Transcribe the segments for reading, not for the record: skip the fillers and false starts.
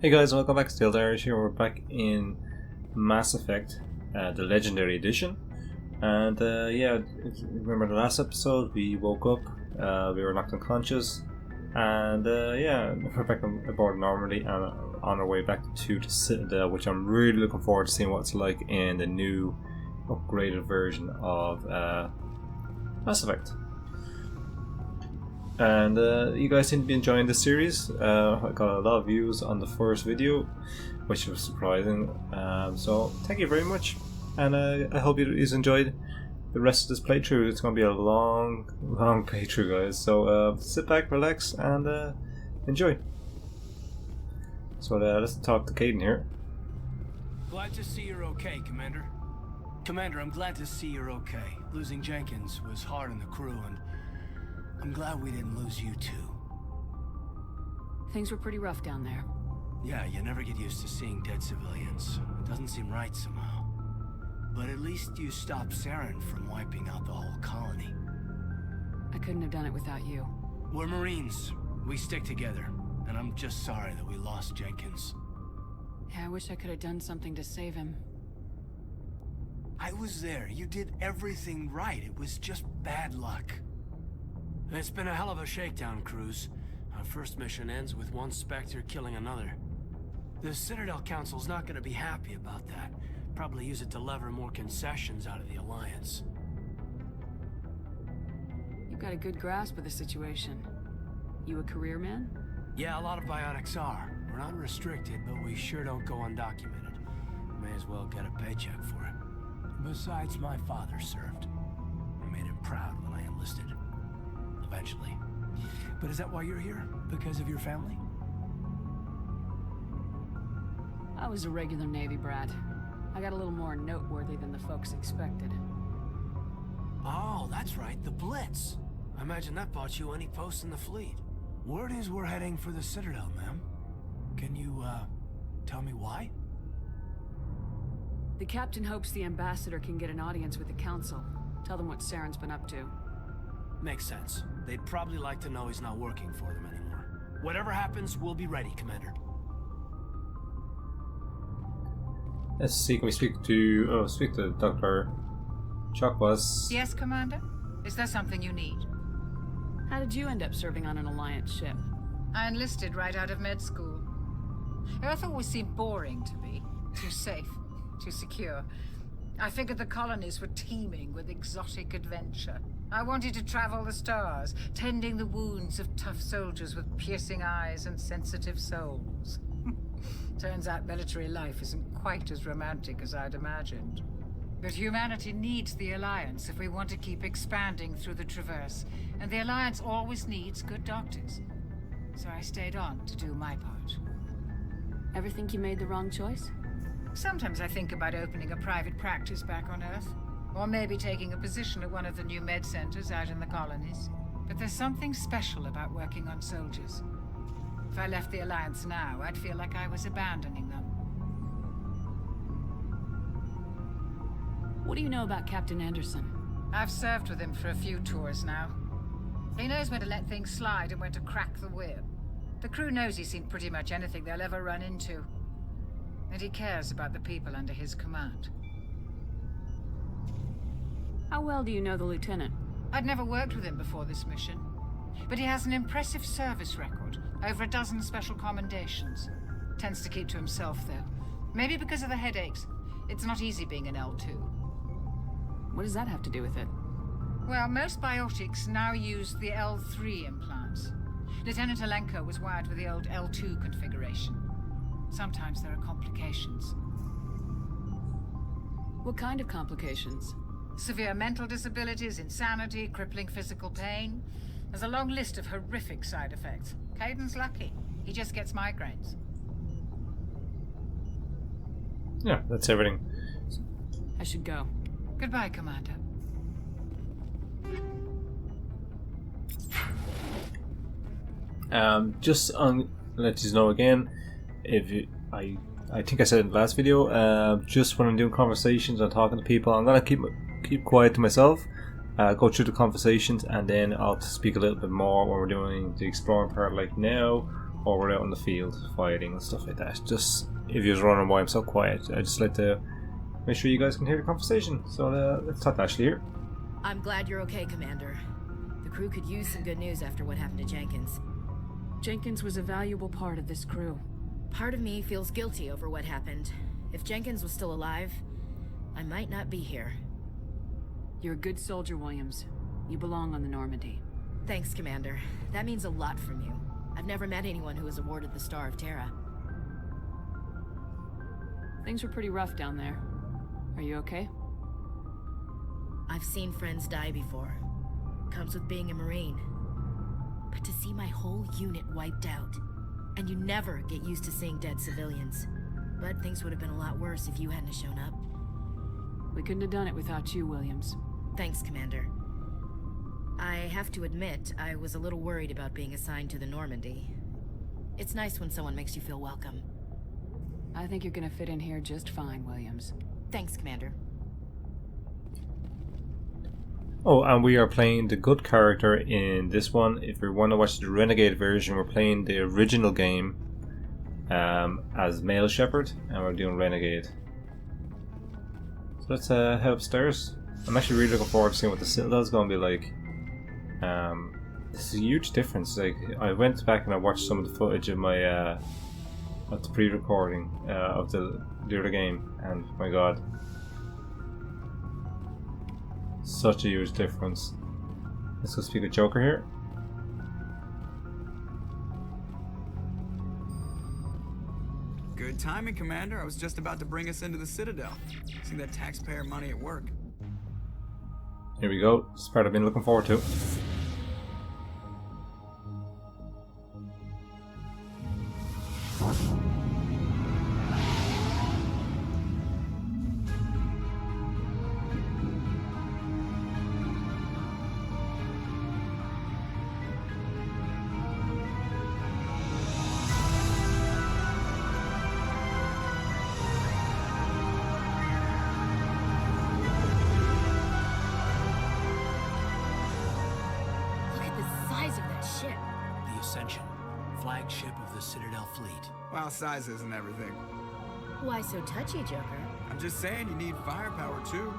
Hey guys, welcome back to Still Irish here. We're back in Mass Effect, the Legendary Edition. And yeah, remember the last episode, we woke up, we were knocked unconscious. And yeah, we're back on board normally and on our way back to the Citadel, which I'm really looking forward to seeing what it's like in the new upgraded version of Mass Effect. And you guys seem to be enjoying this series. I got a lot of views on the first video, which was surprising. So thank you very much, and I hope you enjoyed the rest of this playthrough. It's going to be a long playthrough, guys. So sit back, relax, and enjoy. So let's talk to Caden here. Glad to see you're okay, Commander. Commander, I'm glad to see you're okay. Losing Jenkins was hard on the crew, and I'm glad we didn't lose you too. Things were pretty rough down there. Yeah, you never get used to seeing dead civilians. It doesn't seem right somehow. But at least you stopped Saren from wiping out the whole colony. I couldn't have done it without you. We're Marines. We stick together. And I'm just sorry that we lost Jenkins. Yeah, I wish I could have done something to save him. I was there. You did everything right. It was just bad luck. It's been a hell of a shakedown, Cruz. Our first mission ends with one Spectre killing another. The Citadel Council's not going to be happy about that. Probably use it to lever more concessions out of the Alliance. You've got a good grasp of the situation. You a career man? Yeah, a lot of biotics are. We're not restricted, but we sure don't go undocumented. May as well get a paycheck for it. Besides, my father served. I made him proud when I enlisted. Eventually. But is that why you're here? Because of your family? I was a regular Navy brat. I got a little more noteworthy than the folks expected. Oh, that's right, the Blitz. I imagine that bought you any post in the fleet. Word is we're heading for the Citadel, ma'am. Can you, tell me why? The captain hopes the ambassador can get an audience with the council. Tell them what Saren's been up to. Makes sense. They'd probably like to know he's not working for them anymore. Whatever happens, we'll be ready, Commander. Let's see, can we speak to Dr. Chakwas? Yes, Commander? Is there something you need? How did you end up serving on an Alliance ship? I enlisted right out of med school. Earth always seemed boring to me. Too safe, too secure. I figured the colonies were teeming with exotic adventure. I wanted to travel the stars, tending the wounds of tough soldiers with piercing eyes and sensitive souls. Turns out military life isn't quite as romantic as I'd imagined. But humanity needs the Alliance if we want to keep expanding through the Traverse, and the Alliance always needs good doctors. So I stayed on to do my part. Ever think you made the wrong choice? Sometimes I think about opening a private practice back on Earth. Or maybe taking a position at one of the new med centers out in the colonies. But there's something special about working on soldiers. If I left the Alliance now, I'd feel like I was abandoning them. What do you know about Captain Anderson? I've served with him for a few tours now. He knows when to let things slide and when to crack the whip. The crew knows he's seen pretty much anything they'll ever run into. And he cares about the people under his command. How well do you know the lieutenant? I'd never worked with him before this mission. But he has an impressive service record. Over a dozen special commendations. Tends to keep to himself, though. Maybe because of the headaches. It's not easy being an L2. What does that have to do with it? Well, most biotics now use the L3 implants. Lieutenant Alenko was wired with the old L2 configuration. Sometimes there are complications. What kind of complications? Severe mental disabilities, insanity, crippling physical pain. There's a long list of horrific side effects. Caden's lucky. He just gets migraines. Yeah, that's everything. I should go. Goodbye, Commander. Just on let you know again, if you, I think I said in the last video, just when I'm doing conversations and talking to people, I'm gonna keep quiet to myself, go through the conversations, and then I'll speak a little bit more when we're doing the exploring part. Like now, or we're out in the field fighting and stuff like that. Just if you're wondering why I'm so quiet, I just like to make sure you guys can hear the conversation. So let's talk to Ashley here. I'm glad you're okay, Commander. The crew could use some good news after what happened to Jenkins. Jenkins was a valuable part of this crew. Part of me feels guilty over what happened. If Jenkins was still alive, I might not be here. You're a good soldier, Williams. You belong on the Normandy. Thanks, Commander. That means a lot from you. I've never met anyone who was awarded the Star of Terra. Things were pretty rough down there. Are you okay? I've seen friends die before. Comes with being a Marine. But to see my whole unit wiped out, and you never get used to seeing dead civilians. But things would have been a lot worse if you hadn't shown up. We couldn't have done it without you, Williams. Thanks, Commander. I have to admit, I was a little worried about being assigned to the Normandy. It's nice when someone makes you feel welcome. I think you're gonna fit in here just fine, Williams. Thanks, Commander. Oh, and we are playing the good character in this one. If you want to watch the Renegade version, we're playing the original game as male Shepard, and we're doing Renegade. So let's head upstairs. I'm actually really looking forward to seeing what the Citadel's going to be like. This is a huge difference. Like, I went back and I watched some of the footage of my of the pre-recording of the other game, and my god, such a huge difference. Let's go speak with Joker here. Good timing, Commander. I was just about to bring us into the Citadel. See that taxpayer money at work. Here we go. This part I've been looking forward to. Flagship of the Citadel fleet. Well, sizes and everything. Why so touchy, Joker? I'm just saying you need firepower too.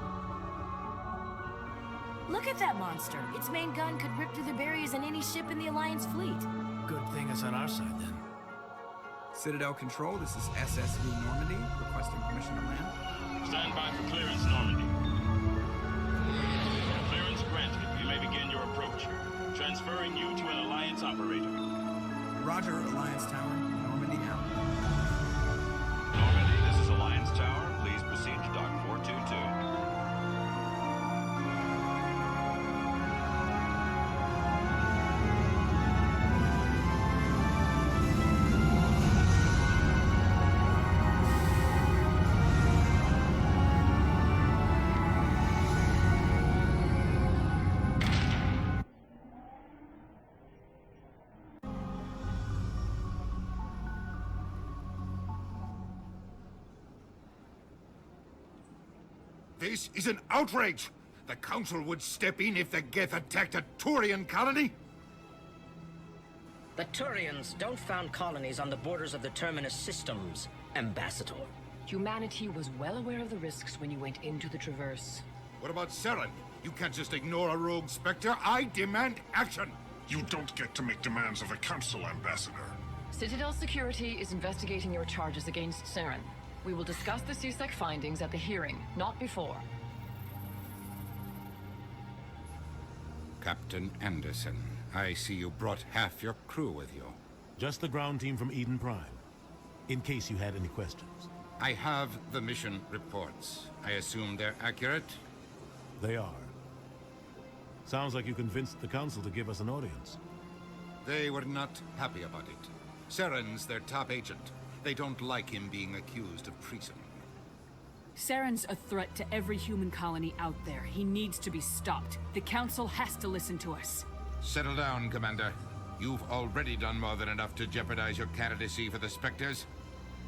Look at that monster. Its main gun could rip through the barriers in any ship in the Alliance fleet. Good thing it's on our side then. Citadel Control, this is SSV Normandy, requesting permission to land. Stand by for clearance, Normandy. Clearance granted. You may begin your approach. Transferring you to an Alliance operator. Roger, Alliance Tower. Normandy out. Normandy, this is Alliance Tower. Please proceed to Dock 422. This is an outrage! The Council would step in if the Geth attacked a Turian colony? The Turians don't found colonies on the borders of the Terminus systems, Ambassador. Humanity was well aware of the risks when you went into the Traverse. What about Saren? You can't just ignore a rogue Spectre. I demand action! You don't get to make demands of the Council, Ambassador. Citadel Security is investigating your charges against Saren. We will discuss the CSEC findings at the hearing, not before. Captain Anderson, I see you brought half your crew with you. Just the ground team from Eden Prime, in case you had any questions. I have the mission reports. I assume they're accurate? They are. Sounds like you convinced the Council to give us an audience. They were not happy about it. Saren's their top agent. They don't like him being accused of treason. Saren's a threat to every human colony out there. He needs to be stopped. The Council has to listen to us. Settle down, Commander. You've already done more than enough to jeopardize your candidacy for the Spectres.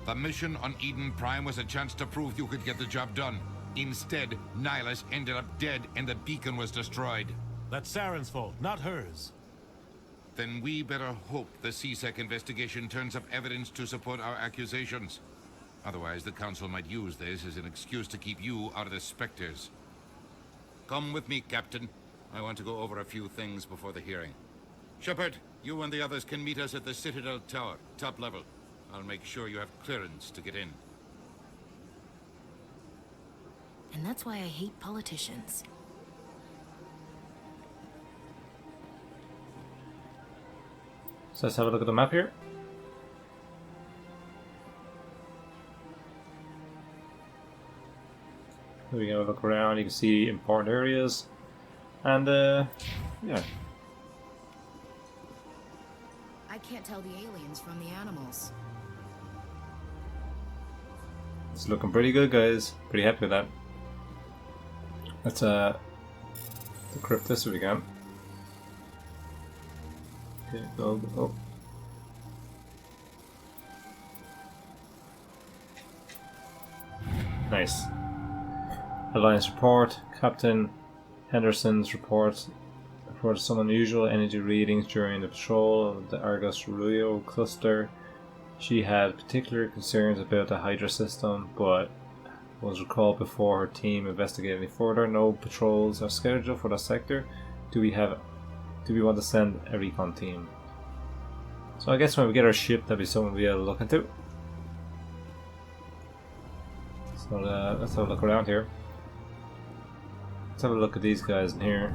The mission on Eden Prime was a chance to prove you could get the job done. Instead, Nihilus ended up dead and the beacon was destroyed. That's Saren's fault, not hers. then we better hope the CSEC investigation turns up evidence to support our accusations. Otherwise, the Council might use this as an excuse to keep you out of the Spectres. Come with me, Captain. I want to go over a few things before the hearing. Shepard, you and the others can meet us at the Citadel Tower, top level. I'll make sure you have clearance to get in. And that's why I hate politicians. So let's have a look at the map here. We have a look around, you can see important areas. And yeah. I can't tell the aliens from the animals. It's looking pretty good, guys. Pretty happy with that. Let's decrypt this if we can. Okay, go. Nice. Alliance report. Captain Henderson's report reported some unusual energy readings during the patrol of the Argus Rio cluster. She had particular concerns about the Hydra system, but was recalled before her team investigated any further. No patrols are scheduled for that sector. Do we want to send a recon team? So I guess when we get our ship, that'll be something we'll be able to look into. So let's have a look around here. Let's have a look at these guys in here.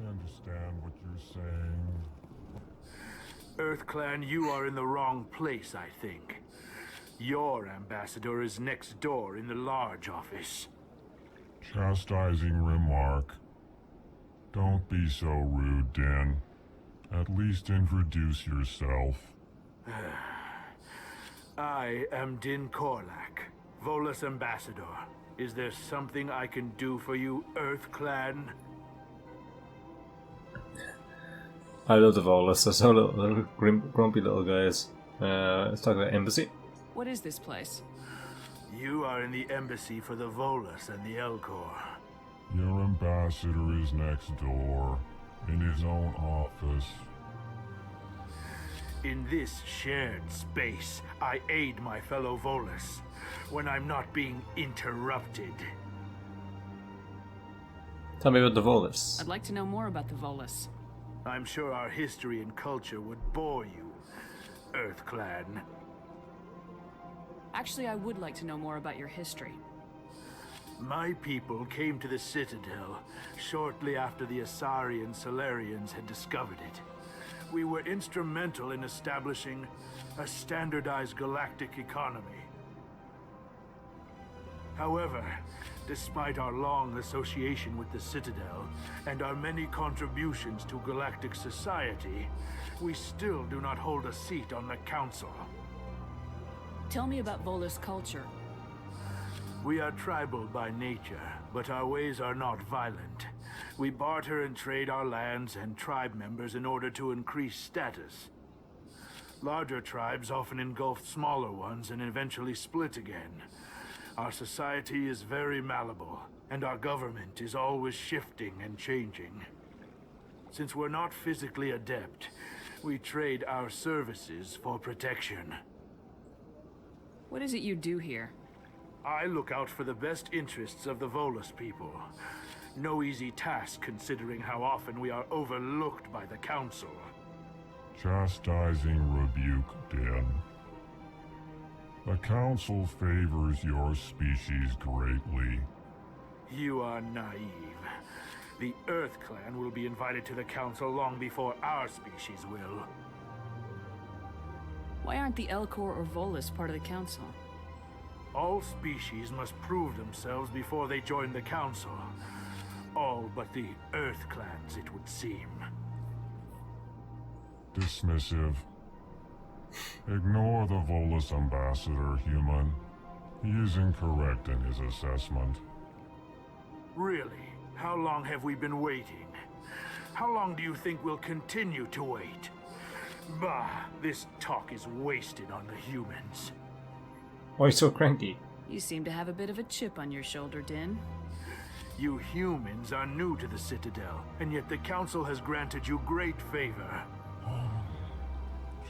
I understand what you're saying. EarthClan, you are in the wrong place, I think. Your ambassador is next door in the large office. Chastising remark. Don't be so rude, Din. At least introduce yourself. I am Din Korlak, Volus ambassador. Is there something I can do for you, EarthClan? I love the Volus. They're so little grumpy little guys. Let's talk about embassy. What is this place? You are in the embassy for the Volus and the Elcor. Your ambassador is next door, in his own office. In this shared space, I aid my fellow Volus when I'm not being interrupted. Tell me about the Volus. I'd like to know more about the Volus. I'm sure our history and culture would bore you, EarthClan. Actually, I would like to know more about your history. My people came to the Citadel shortly after the Asari and Solarians had discovered it. We were instrumental in establishing a standardized galactic economy. However, despite our long association with the Citadel and our many contributions to galactic society, we still do not hold a seat on the Council. Tell me about Volus culture. We are tribal by nature, but our ways are not violent. We barter and trade our lands and tribe members in order to increase status. Larger tribes often engulf smaller ones and eventually split again. Our society is very malleable, and our government is always shifting and changing. Since we're not physically adept, we trade our services for protection. What is it you do here? I look out for the best interests of the Volus people. No easy task considering how often we are overlooked by the Council. Chastising rebuke, Din. The Council favors your species greatly. You are naive. The EarthClan will be invited to the Council long before our species will. Why aren't the Elcor or Volus part of the Council? All species must prove themselves before they join the Council. All but the EarthClans, it would seem. Dismissive. Ignore the Volus ambassador, human. He is incorrect in his assessment. Really? How long have we been waiting? How long do you think we'll continue to wait? Bah, this talk is wasted on the humans. Why so cranky? You seem to have a bit of a chip on your shoulder, Din. You humans are new to the Citadel, and yet the Council has granted you great favor.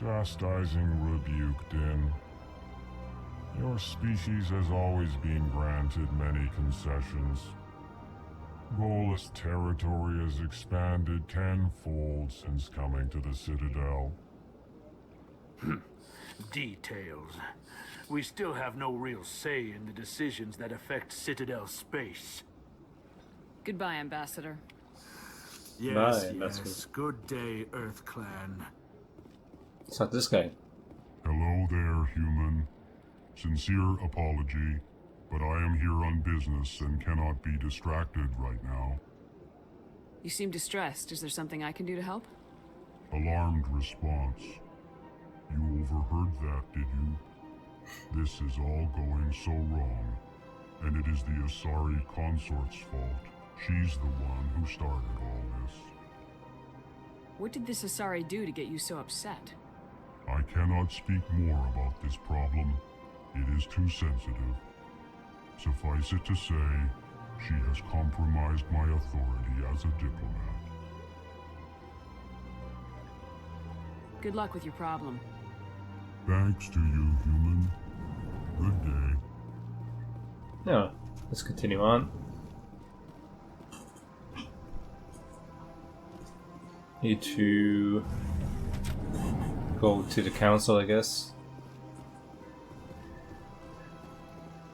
Chastising rebuke, Din. Your species has always been granted many concessions. Goalless territory has expanded tenfold since coming to the Citadel. Details. We still have no real say in the decisions that affect Citadel space. Goodbye, Ambassador. Yes, Bye, Ambassador. yes. Good day, Earth Clan. It's not this guy. Hello there, human. Sincere apology, but I am here on business and cannot be distracted right now. You seem distressed. Is there something I can do to help? Alarmed response. You overheard that, did you? This is all going so wrong, and it is the Asari consort's fault. She's the one who started all this. What did this Asari do to get you so upset? I cannot speak more about this problem. It is too sensitive. Suffice it to say, she has compromised my authority as a diplomat. Good luck with your problem. Thanks to you, human. Good day. Yeah, let's continue on. Need to go to the council, I guess.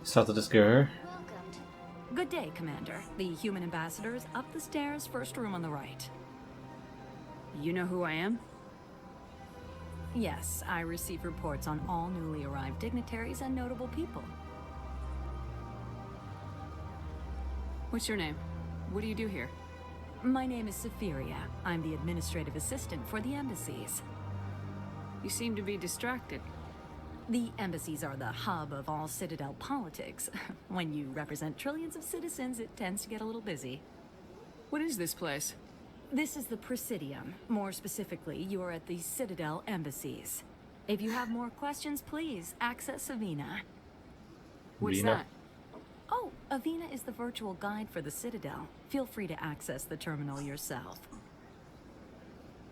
Start to this girl. Good day, Commander. The human ambassador is up the stairs, first room on the right. You know who I am? Yes, I receive reports on all newly arrived dignitaries and notable people. What's your name? What do you do here? My name is Safiria. I'm the administrative assistant for the embassies. You seem to be distracted. The embassies are the hub of all Citadel politics. When you represent trillions of citizens, it tends to get a little busy. What is this place? This is the Presidium. More specifically, you are at the Citadel embassies. If you have more questions, please access Avina. What's Avina? that? Oh, Avina is the virtual guide for the Citadel. Feel free to access the terminal yourself.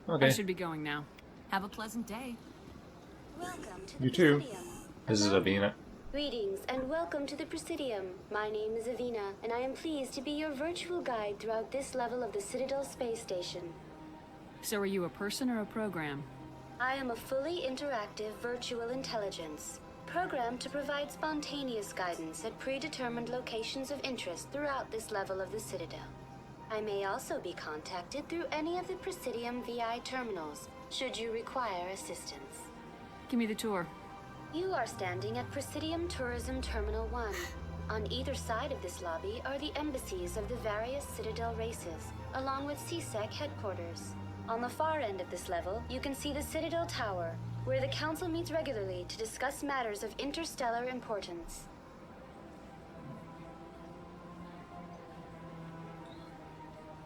Okay. I should be going now. Have a pleasant day. Welcome to the You too. Presidium. This is Avina. Greetings and welcome to the Presidium. My name is Avina, and I am pleased to be your virtual guide throughout this level of the Citadel space station. So are you a person or a program? I am a fully interactive virtual intelligence, programmed to provide spontaneous guidance at predetermined locations of interest throughout this level of the Citadel. I may also be contacted through any of the Presidium VI terminals, should you require assistance. Give me the tour. You are standing at Presidium Tourism Terminal 1. On either side of this lobby are the embassies of the various Citadel races, along with CSEC headquarters. On the far end of this level, you can see the Citadel Tower, where the Council meets regularly to discuss matters of interstellar importance.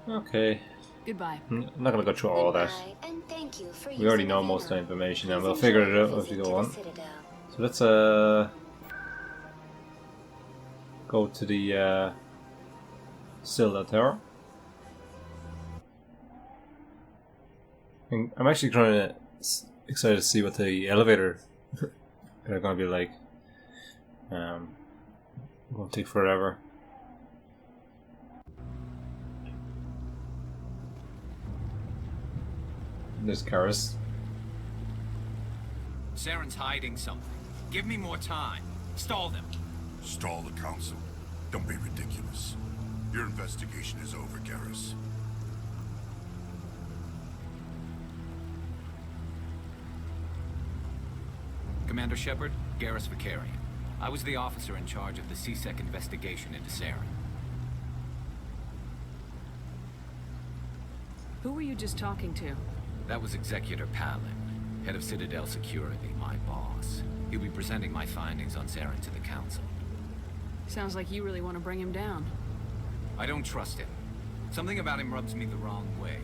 Okay. Goodbye. I'm not gonna go through all that. Goodbye, and thank you for We already using know Avina. most of the information and Please we'll figure enjoy it out your as we visit go to on. the Citadel. So let's go to the Citadel Tower. And I'm actually kind of excited to see what the elevator are going to be like. It won't take forever. There's Karis. Saren's hiding something. Give me more time. Stall them. Stall the Council? Don't be ridiculous. Your investigation is over, Garrus. Commander Shepard, Garrus Vicarian. I was the officer in charge of the CSEC investigation into Saren. Who were you just talking to? That was Executor Palin, head of Citadel Security, my boss. He'll be presenting my findings on Saren to the Council. Sounds like you really want to bring him down. I don't trust him. Something about him rubs me the wrong way.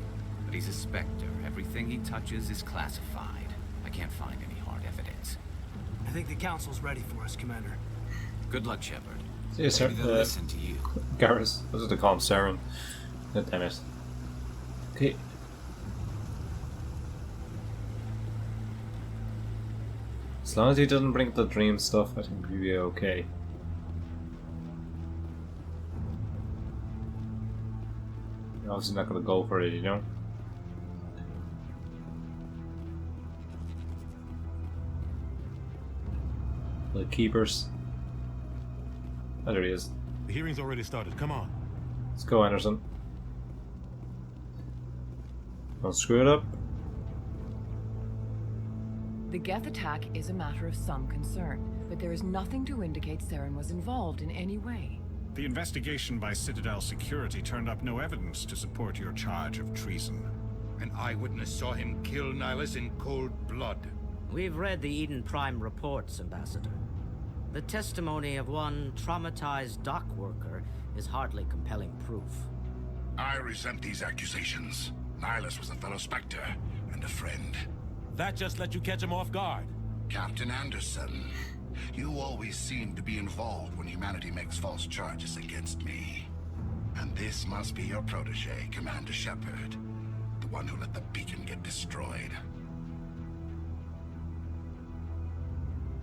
But he's a Spectre. Everything he touches is classified. I can't find any hard evidence. I think the Council's ready for us, Commander. Good luck, Shepard. Yes, sir. Maybe they'll listen to you. Garrus. I was going to call him Saren. God damn it. Okay. As long as he doesn't bring up the dream stuff, I think we'll be okay. You're obviously not going to go for it, you know? The keepers. Oh, there he is. The hearing's already started. Come on. Let's go, Anderson. Don't screw it up. The Geth attack is a matter of some concern, but there is nothing to indicate Saren was involved in any way. The investigation by Citadel Security turned up no evidence to support your charge of treason. An eyewitness saw him kill Nihilus in cold blood. We've read the Eden Prime reports, Ambassador. The testimony of one traumatized dock worker is hardly compelling proof. I resent these accusations. Nihilus was a fellow Spectre and a friend. That just let you catch him off guard. Captain Anderson, you always seem to be involved when humanity makes false charges against me. And this must be your protege, Commander Shepard. The one who let the beacon get destroyed.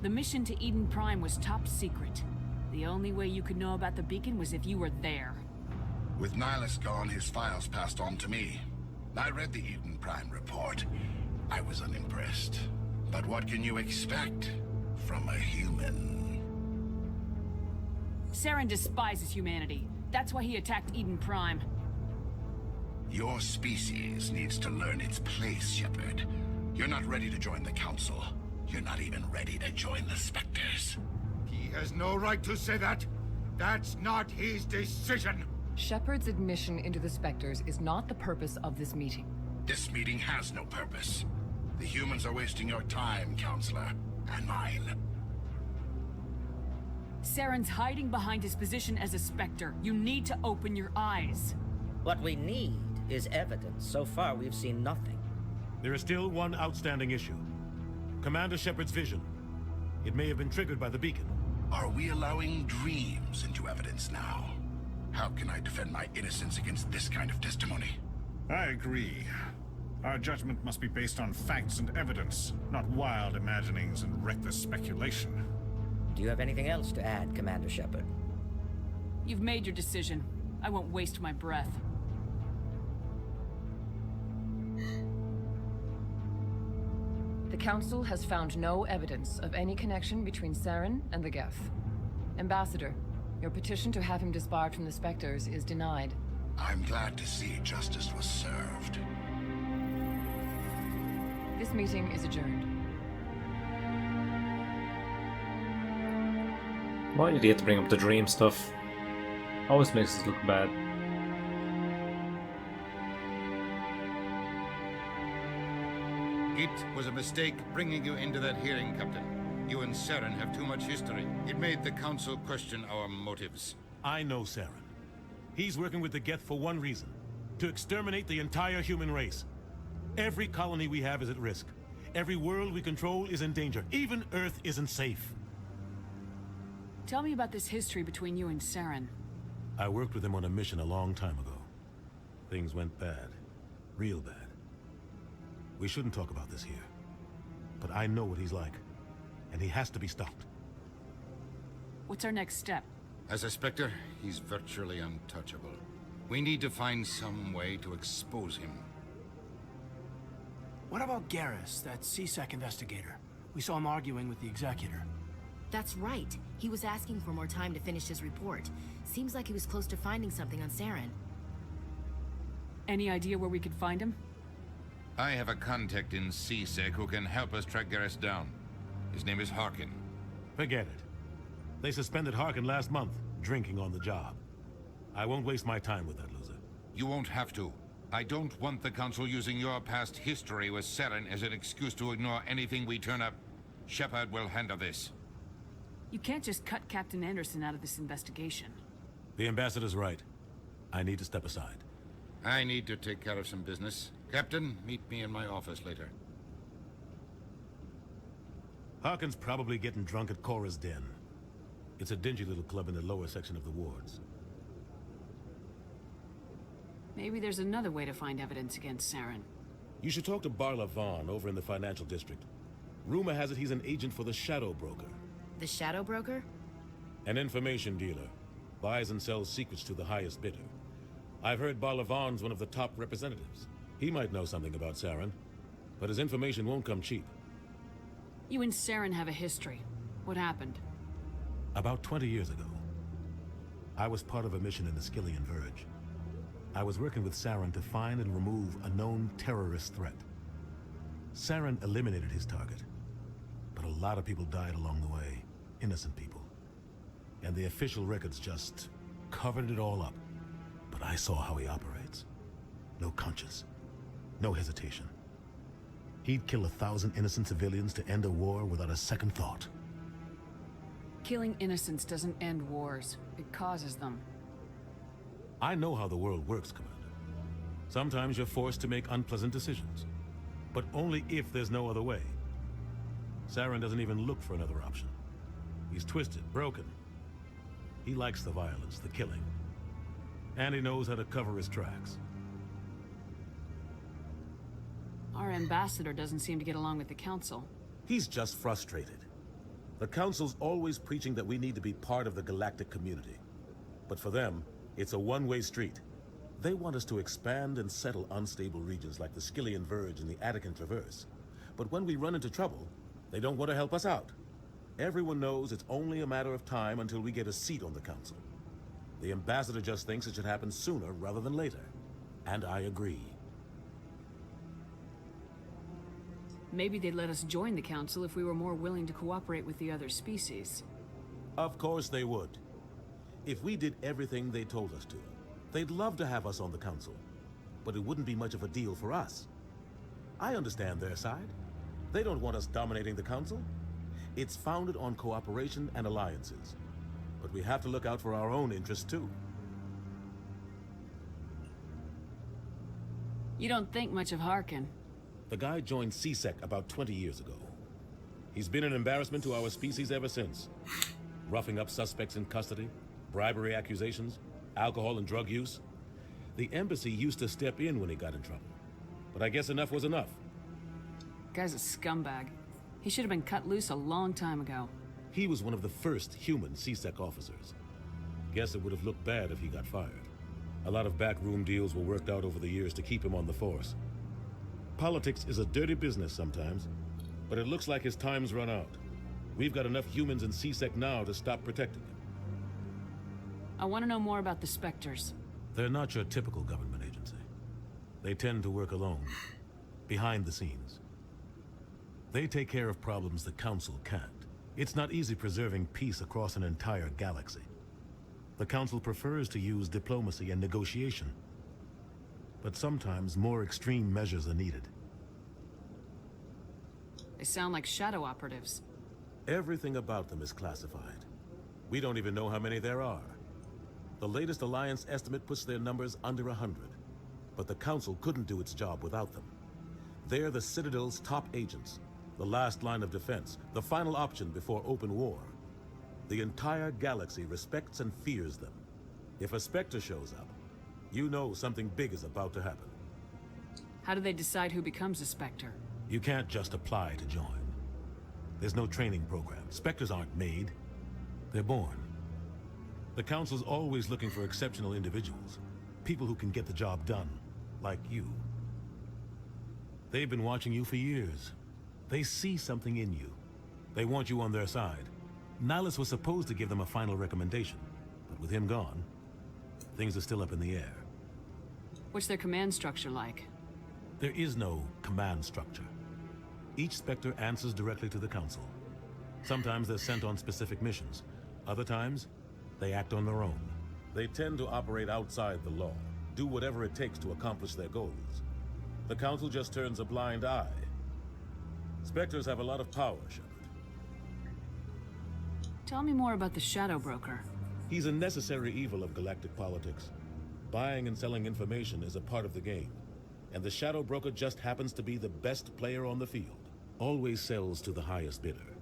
The mission to Eden Prime was top secret. The only way you could know about the beacon was if you were there. With Nihilus gone, his files passed on to me. I read the Eden Prime report. I was unimpressed. But what can you expect from a human? Saren despises humanity. That's why he attacked Eden Prime. Your species needs to learn its place, Shepard. You're not ready to join the Council. You're not even ready to join the Spectres. He has no right to say that. That's not his decision. Shepard's admission into the Spectres is not the purpose of this meeting. This meeting has no purpose. The humans are wasting your time, Counselor, and mine. Saren's hiding behind his position as a Spectre. You need to open your eyes. What we need is evidence. So far, we've seen nothing. There is still one outstanding issue. Commander Shepard's vision. It may have been triggered by the beacon. Are we allowing dreams into evidence now? How can I defend my innocence against this kind of testimony? I agree. Our judgment must be based on facts and evidence, not wild imaginings and reckless speculation. Do you have anything else to add, Commander Shepard? You've made your decision. I won't waste my breath. The Council has found no evidence of any connection between Saren and the Geth. Ambassador, your petition to have him disbarred from the Spectres is denied. I'm glad to see justice was served. This meeting is adjourned. Why did he have to bring up the dream stuff? Always makes us look bad. It was a mistake bringing you into that hearing, Captain. You and Saren have too much history. It made the Council question our motives. I know Saren. He's working with the Geth for one reason. To exterminate the entire human race. Every colony we have is at risk. Every world we control is in danger. Even Earth isn't safe. Tell me about this history between you and Saren. I worked with him on a mission a long time ago. Things went bad. Real bad. We shouldn't talk about this here. But I know what he's like. And he has to be stopped. What's our next step? As a Spectre, he's virtually untouchable. We need to find some way to expose him. What about Garrus, that CSEC investigator? We saw him arguing with the Executor. That's right. He was asking for more time to finish his report. Seems like he was close to finding something on Saren. Any idea where we could find him? I have a contact in CSEC who can help us track Garrus down. His name is Harkin. Forget it. They suspended Harkin last month, drinking on the job. I won't waste my time with that loser. You won't have to. I don't want the Council using your past history with Saren as an excuse to ignore anything we turn up. Shepard will handle this. You can't just cut Captain Anderson out of this investigation. The Ambassador's right. I need to step aside. I need to take care of some business. Captain, meet me in my office later. Harkin's probably getting drunk at Cora's den. It's a dingy little club in the lower section of the wards. Maybe there's another way to find evidence against Saren. You should talk to Barla Vaughn over in the financial district. Rumor has it he's an agent for the Shadow Broker. The Shadow Broker? An information dealer. Buys and sells secrets to the highest bidder. I've heard Barla Vaughn's one of the top representatives. He might know something about Saren, but his information won't come cheap. You and Saren have a history. What happened? About 20 years ago, I was part of a mission in the Skillian Verge. I was working with Saren to find and remove a known terrorist threat. Saren eliminated his target, but a lot of people died along the way, innocent people. And the official records just covered it all up. But I saw how he operates. No conscience, no hesitation. He'd kill 1,000 innocent civilians to end a war without a second thought. Killing innocents doesn't end wars. It causes them. I know how the world works, Commander. Sometimes you're forced to make unpleasant decisions, but only if there's no other way. Saren doesn't even look for another option. He's twisted, broken. He likes the violence, the killing. And he knows how to cover his tracks. Our ambassador doesn't seem to get along with the Council. He's just frustrated. The Council's always preaching that we need to be part of the galactic community. But for them, it's a one-way street. They want us to expand and settle unstable regions like the Skillian Verge and the Attican Traverse. But when we run into trouble, they don't want to help us out. Everyone knows it's only a matter of time until we get a seat on the Council. The ambassador just thinks it should happen sooner rather than later. And I agree. Maybe they'd let us join the Council if we were more willing to cooperate with the other species. Of course they would. If we did everything they told us to, they'd love to have us on the Council. But it wouldn't be much of a deal for us. I understand their side. They don't want us dominating the Council. It's founded on cooperation and alliances. But we have to look out for our own interests too. You don't think much of Harkin. The guy joined CSEC about 20 years ago. He's been an embarrassment to our species ever since. Roughing up suspects in custody, bribery accusations, alcohol and drug use. The embassy used to step in when he got in trouble. But I guess enough was enough. Guy's a scumbag. He should have been cut loose a long time ago. He was one of the first human CSEC officers. Guess it would have looked bad if he got fired. A lot of backroom deals were worked out over the years to keep him on the force. Politics is a dirty business sometimes, but it looks like his time's run out. We've got enough humans in CSEC now to stop protecting him. I want to know more about the Spectres. They're not your typical government agency. They tend to work alone, behind the scenes. They take care of problems the Council can't. It's not easy preserving peace across an entire galaxy. The Council prefers to use diplomacy and negotiation. But sometimes more extreme measures are needed. They sound like shadow operatives. Everything about them is classified. We don't even know how many there are. The latest Alliance estimate puts their numbers under 100. But the Council couldn't do its job without them. They're the Citadel's top agents, the last line of defense, the final option before open war. The entire galaxy respects and fears them. If a Spectre shows up, you know something big is about to happen. How do they decide who becomes a Spectre? You can't just apply to join. There's no training program. Spectres aren't made. They're born. The Council's always looking for exceptional individuals. People who can get the job done, like you. They've been watching you for years. They see something in you. They want you on their side. Nihilus was supposed to give them a final recommendation, but with him gone, things are still up in the air. What's their command structure like? There is no command structure. Each Spectre answers directly to the Council. Sometimes they're sent on specific missions. Other times, they act on their own. They tend to operate outside the law, do whatever it takes to accomplish their goals. The Council just turns a blind eye. Spectres have a lot of power, Shepard. Tell me more about the Shadow Broker. He's a necessary evil of galactic politics. Buying and selling information is a part of the game. And the Shadow Broker just happens to be the best player on the field. Always sells to the highest bidder.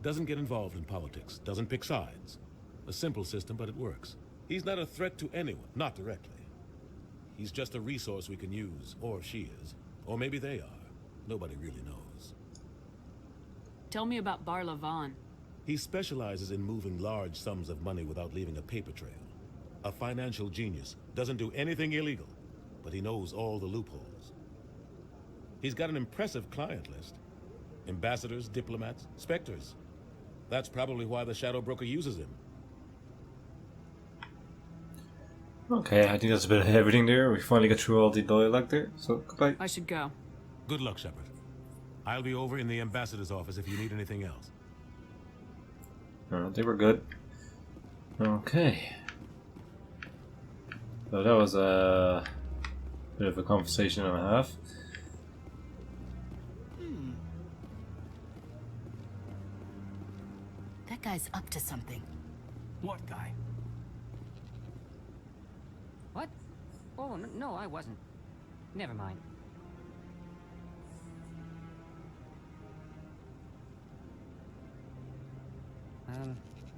Doesn't get involved in politics, doesn't pick sides. A simple system, but it works. He's not a threat to anyone, not directly. He's just a resource we can use, or she is. Or maybe they are. Nobody really knows. Tell me about Bar Levon. He specializes in moving large sums of money without leaving a paper trail. A financial genius, doesn't do anything illegal, but he knows all the loopholes. He's got an impressive client list. Ambassadors, diplomats, specters. That's probably why the Shadow Broker uses him. Okay, I think that's a bit of everything there. We finally got through all the dialogue there, so goodbye. I should go. Good luck, Shepard. I'll be over in the ambassador's office if you need anything else. They were good. Okay. So that was a bit of a conversation and a half. That guy's up to something. What guy? What? Oh, no, I wasn't. Never mind.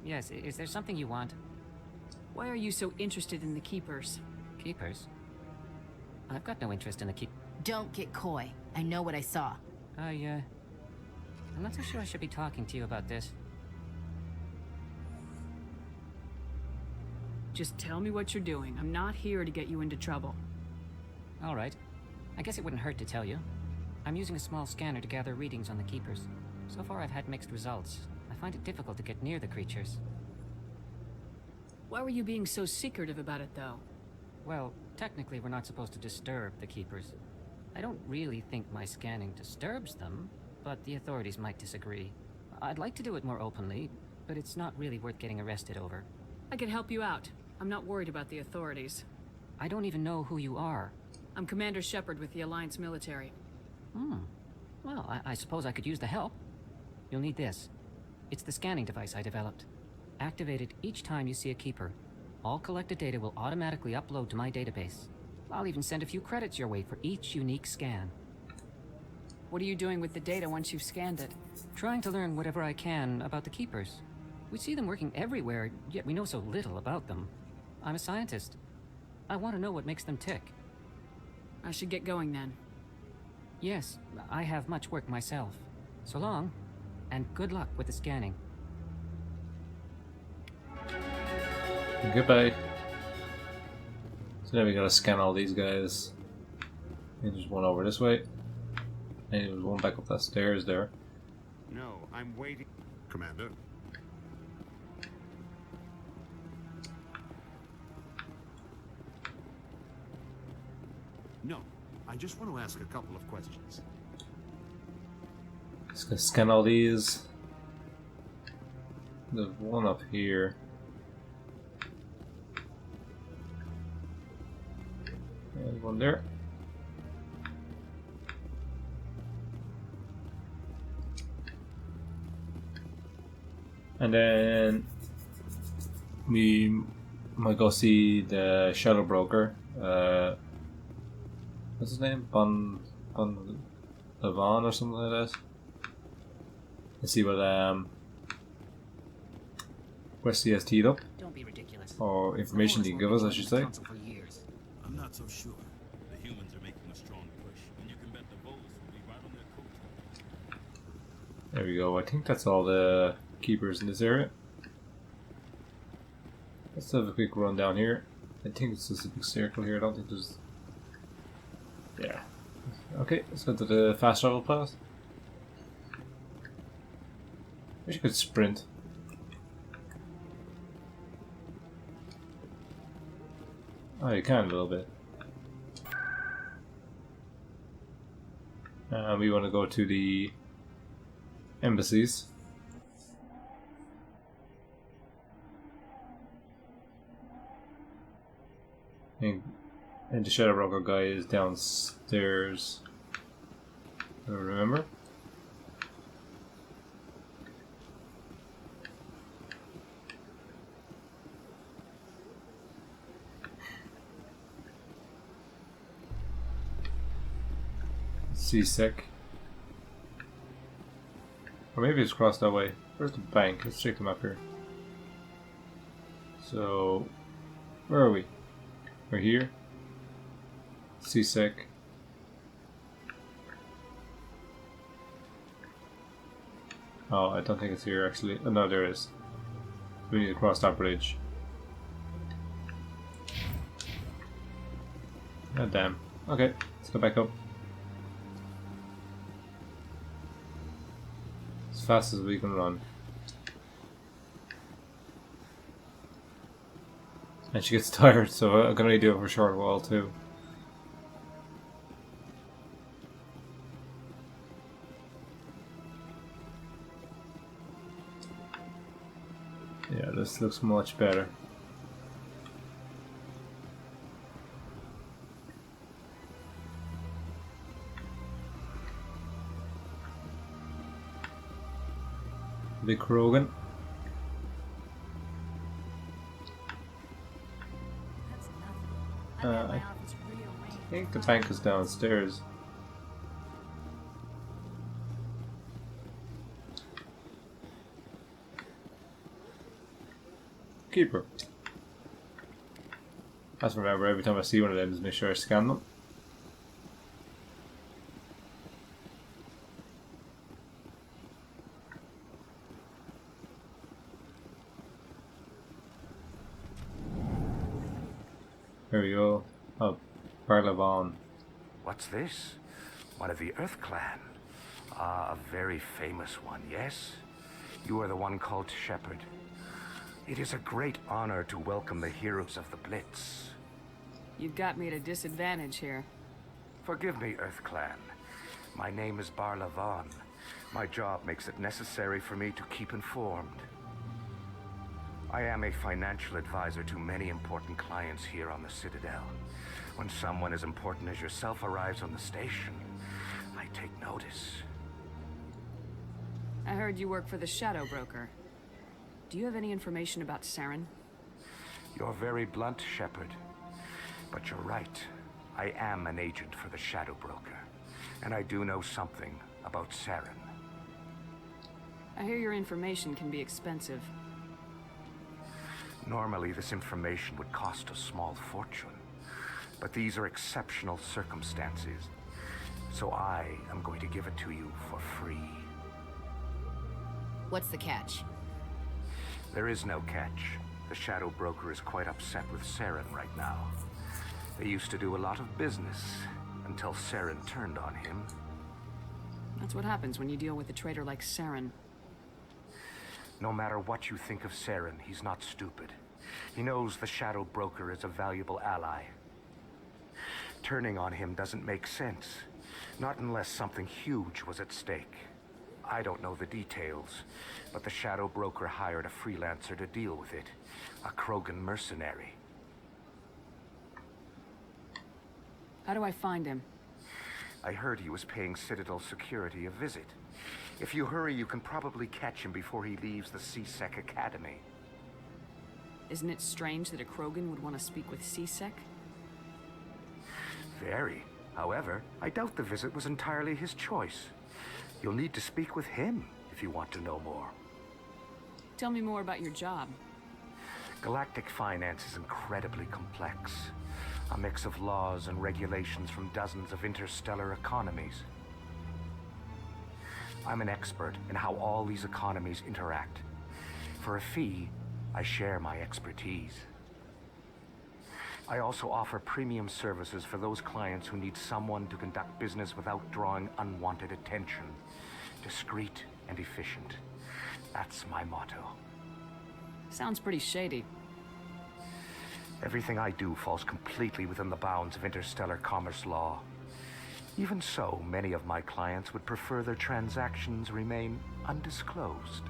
Yes, is there something you want? Why are you so interested in the Keepers? Keepers? I've got no interest in the keep... Don't get coy. I know what I saw. I'm not so sure I should be talking to you about this. Just tell me what you're doing. I'm not here to get you into trouble. All right. I guess it wouldn't hurt to tell you. I'm using a small scanner to gather readings on the Keepers. So far I've had mixed results. I find it difficult to get near the creatures. Why were you being so secretive about it, though? Well, technically we're not supposed to disturb the Keepers. I don't really think my scanning disturbs them, but the authorities might disagree. I'd like to do it more openly, but it's not really worth getting arrested over. I could help you out. I'm not worried about the authorities. I don't even know who you are. I'm Commander Shepard with the Alliance military. Well, I suppose I could use the help. You'll need this. It's the scanning device I developed. Activate it each time you see a Keeper. All collected data will automatically upload to my database. I'll even send a few credits your way for each unique scan. What are you doing with the data once you've scanned it? Trying to learn whatever I can about the Keepers. We see them working everywhere, yet we know so little about them. I'm a scientist. I want to know what makes them tick. I should get going then. Yes, I have much work myself. So long, and good luck with the scanning. Goodbye. So now we gotta scan all these guys. And there's one over this way. And there's one back up that stairs there. No, I'm waiting. Commander. No, I just want to ask a couple of questions. Just gonna scan all these. There's one up here. And one there. And then we might go see the Shadow Broker. What's his name? Bon Levon or something like that. Let's see what Wesley has teed up. Don't be ridiculous. Or information he can give us, I should say. I'm not so sure. The humans are making a strong push, and you can bet the Volus will be right on their coattails. There we go. I think that's all the Keepers in this area. Let's have a quick run down here. I think it's just a big circle here. I don't think there's... Yeah. Okay, let's go to the fast travel path. Wish you could sprint. Oh, you can a little bit. We want to go to the embassies. And the Shadow Broker guy is downstairs. I remember. CSEC. Or maybe it's crossed that way. Where's the bank? Let's check them up here. So, where are we? We're here. CSEC. Oh, I don't think it's here actually. Oh, no, there is. We need to cross that bridge. God damn. Okay, let's go back up. As fast as we can run. And she gets tired, so I can only do it for a short while too. Yeah, this looks much better. Big Krogan. I think the tank is downstairs. Keeper. I just remember every time I see one of them, just make sure I scan them. There we go. Oh, Paragon. What's this? One of the Earth Clan. Ah, a very famous one, yes? You are the one called Shepard. It is a great honor to welcome the heroes of the Blitz. You've got me at a disadvantage here. Forgive me, Earth Clan. My name is Barla Vaughn. My job makes it necessary for me to keep informed. I am a financial advisor to many important clients here on the Citadel. When someone as important as yourself arrives on the station, I take notice. I heard you work for the Shadow Broker. Do you have any information about Saren? You're very blunt, Shepard. But you're right. I am an agent for the Shadow Broker. And I do know something about Saren. I hear your information can be expensive. Normally, this information would cost a small fortune. But these are exceptional circumstances. So I am going to give it to you for free. What's the catch? There is no catch. The Shadow Broker is quite upset with Saren right now. They used to do a lot of business until Saren turned on him. That's what happens when you deal with a traitor like Saren. No matter what you think of Saren, he's not stupid. He knows the Shadow Broker is a valuable ally. Turning on him doesn't make sense. Not unless something huge was at stake. I don't know the details, but the Shadow Broker hired a freelancer to deal with it. A Krogan mercenary. How do I find him? I heard he was paying Citadel security a visit. If you hurry, you can probably catch him before he leaves the CSEC Academy. Isn't it strange that a Krogan would want to speak with CSEC? Very. However, I doubt the visit was entirely his choice. You'll need to speak with him if you want to know more. Tell me more about your job. Galactic finance is incredibly complex. A mix of laws and regulations from dozens of interstellar economies. I'm an expert in how all these economies interact. For a fee, I share my expertise. I also offer premium services for those clients who need someone to conduct business without drawing unwanted attention. Discreet and efficient. That's my motto. Sounds pretty shady. Everything I do falls completely within the bounds of interstellar commerce law. Even so, many of my clients would prefer their transactions remain undisclosed.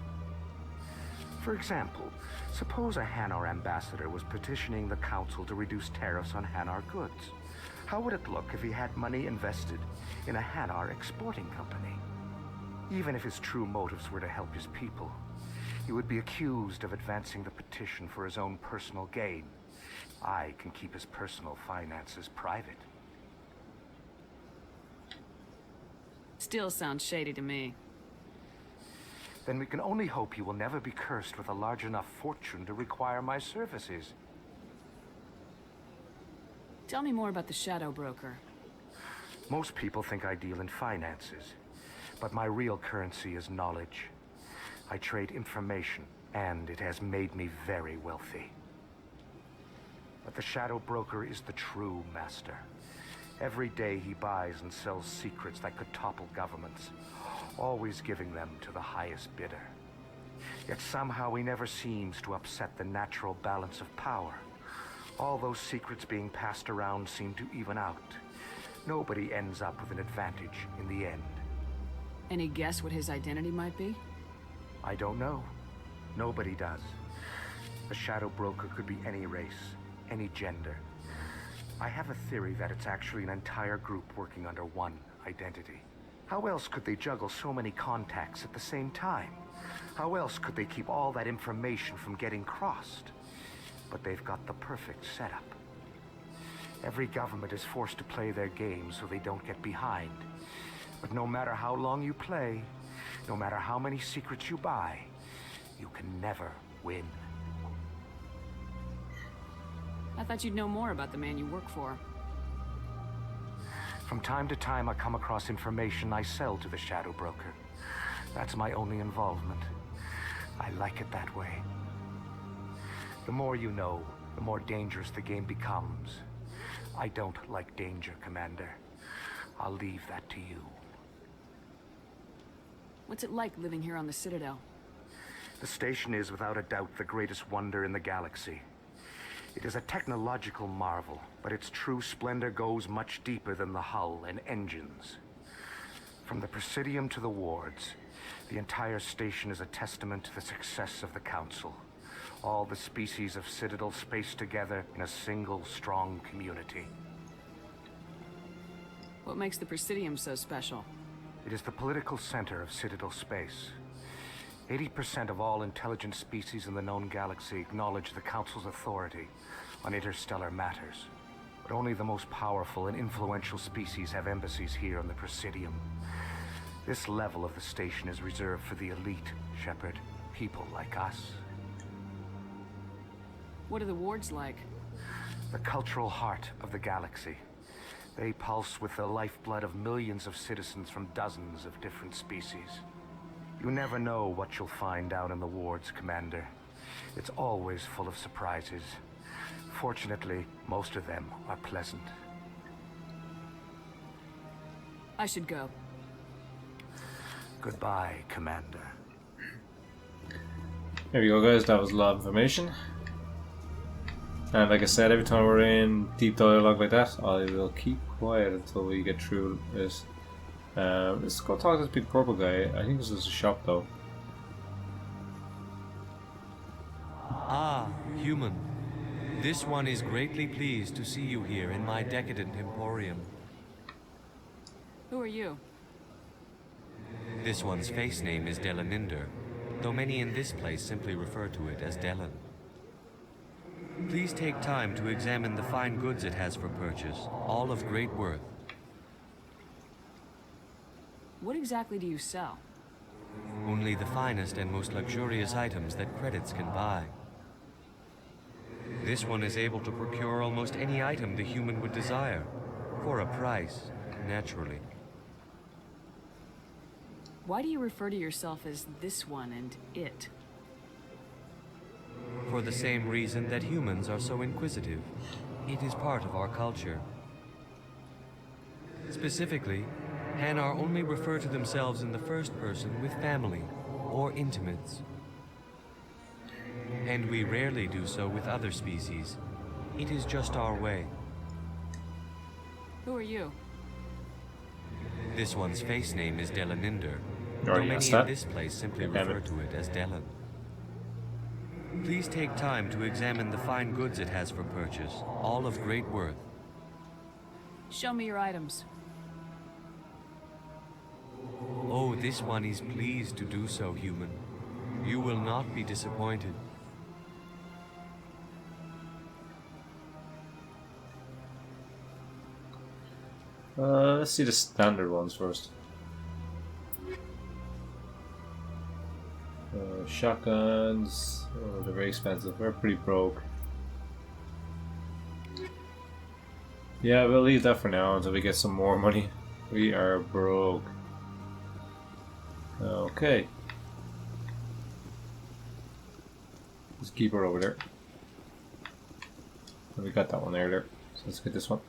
For example, suppose a Hanar ambassador was petitioning the Council to reduce tariffs on Hanar goods. How would it look if he had money invested in a Hanar exporting company? Even if his true motives were to help his people, he would be accused of advancing the petition for his own personal gain. I can keep his personal finances private. Still sounds shady to me. then we can only hope you will never be cursed with a large enough fortune to require my services. Tell me more about the Shadow Broker. Most people think I deal in finances, but my real currency is knowledge. I trade information, and it has made me very wealthy. But the Shadow Broker is the true master. Every day he buys and sells secrets that could topple governments, always giving them to the highest bidder. Yet somehow he never seems to upset the natural balance of power. All those secrets being passed around seem to even out. Nobody ends up with an advantage in the end. Any guess what his identity might be? I don't know. Nobody does. The Shadow Broker could be any race, any gender. I have a theory that it's actually an entire group working under one identity. How else could they juggle so many contacts at the same time? How else could they keep all that information from getting crossed? But they've got the perfect setup. Every government is forced to play their game so they don't get behind. But no matter how long you play, no matter how many secrets you buy, you can never win. I thought you'd know more about the man you work for. From time to time, I come across information I sell to the Shadow Broker. That's my only involvement. I like it that way. The more you know, the more dangerous the game becomes. I don't like danger, Commander. I'll leave that to you. What's it like living here on the Citadel? The station is without a doubt the greatest wonder in the galaxy. It is a technological marvel, but its true splendor goes much deeper than the hull and engines. From the Presidium to the wards, the entire station is a testament to the success of the Council. All the species of Citadel spaced together in a single strong community. What makes the Presidium so special? It is the political center of Citadel space. 80% of all intelligent species in the known galaxy acknowledge the Council's authority on interstellar matters. But only the most powerful and influential species have embassies here on the Presidium. This level of the station is reserved for the elite, Shepard. People like us. What are the wards like? The cultural heart of the galaxy. They pulse with the lifeblood of millions of citizens from dozens of different species. You never know what you'll find down in the wards, Commander. It's always full of surprises. Fortunately, most of them are pleasant. I should go. Goodbye, Commander. There we go, guys. That was a lot of information. And like I said, every time we're in deep dialogue like that, I will keep quiet until we get through this. Let's go talk to this big purple guy. I think this is a shop, though. Ah, human. This one is greatly pleased to see you here in my decadent emporium. Who are you? This one's face name is Delaninder, though many in this place simply refer to it as Delan. Please take time to examine the fine goods it has for purchase, all of great worth. What exactly do you sell? Only the finest and most luxurious items that credits can buy. This one is able to procure almost any item the human would desire, for a price, naturally. Why do you refer to yourself as this one and it? For the same reason that humans are so inquisitive. It is part of our culture. Specifically, Hanar only refer to themselves in the first person with family or intimates. And we rarely do so with other species. It is just our way. Who are you? This one's face name is Delaninder, You though already many asked in that? this place simply Damn refer it. to it as Delan. Please take time to examine the fine goods it has for purchase, all of great worth. Show me your items. Oh, this one is pleased to do so, human. You will not be disappointed. Let's see the standard ones first. Shotguns. Oh, they're very expensive. We're pretty broke. Yeah, we'll leave that for now until we get some more money. We are broke. Okay. Let's keep her over there. We got that one there. So let's get this one.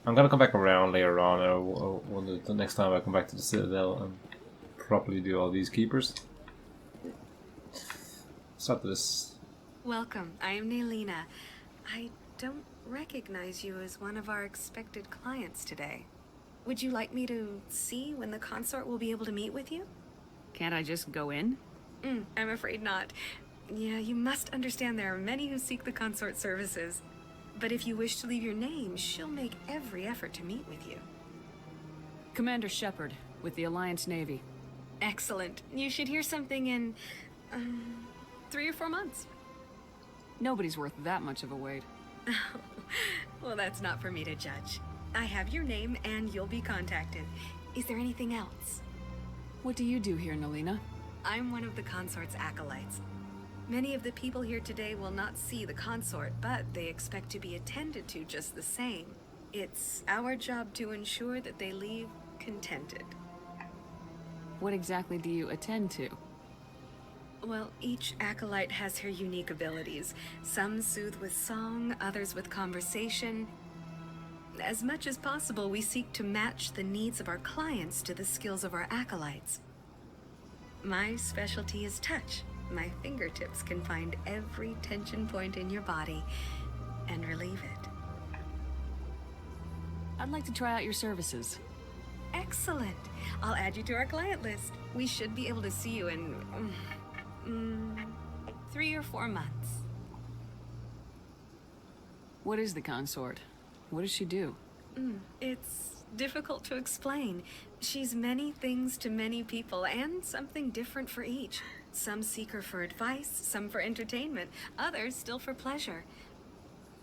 I'm gonna come back around later on, or the next time I come back to the Citadel and properly do all these keepers. Stop this. Welcome, I am Nelina. I don't recognize you as one of our expected clients today. Would you like me to see when the consort will be able to meet with you? Can't I just go in? I'm afraid not. Yeah, you must understand there are many who seek the consort services. But if you wish to leave your name, she'll make every effort to meet with you. Commander Shepard, with the Alliance Navy. Excellent. You should hear something in 3 or 4 months. Nobody's worth that much of a wait. Well, that's not for me to judge. I have your name and you'll be contacted. Is there anything else? What do you do here, Nelina? I'm one of the consort's acolytes. Many of the people here today will not see the consort, but they expect to be attended to just the same. It's our job to ensure that they leave contented. What exactly do you attend to? Well, each acolyte has her unique abilities. Some soothe with song, others with conversation. As much as possible, we seek to match the needs of our clients to the skills of our acolytes. My specialty is touch. My fingertips can find every tension point in your body and relieve it. I'd like to try out your services. Excellent. I'll add you to our client list. We should be able to see you in 3 or 4 months. What is the consort? What does she do? It's difficult to explain. She's many things to many people, and something different for each. Some seek her for advice, some for entertainment, others still for pleasure.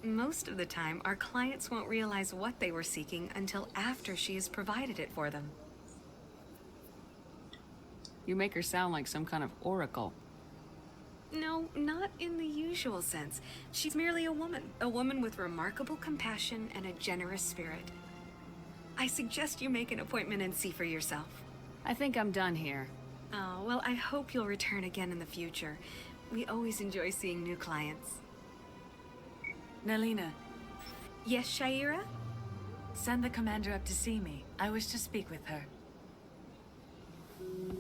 Most of the time, our clients won't realize what they were seeking until after she has provided it for them. You make her sound like some kind of oracle. No, not in the usual sense. She's merely a woman with remarkable compassion and a generous spirit. I suggest you make an appointment and see for yourself. I think I'm done here. Oh, well, I hope you'll return again in the future. We always enjoy seeing new clients. Nelina. Yes, Shaira? Send the commander up to see me. I wish to speak with her.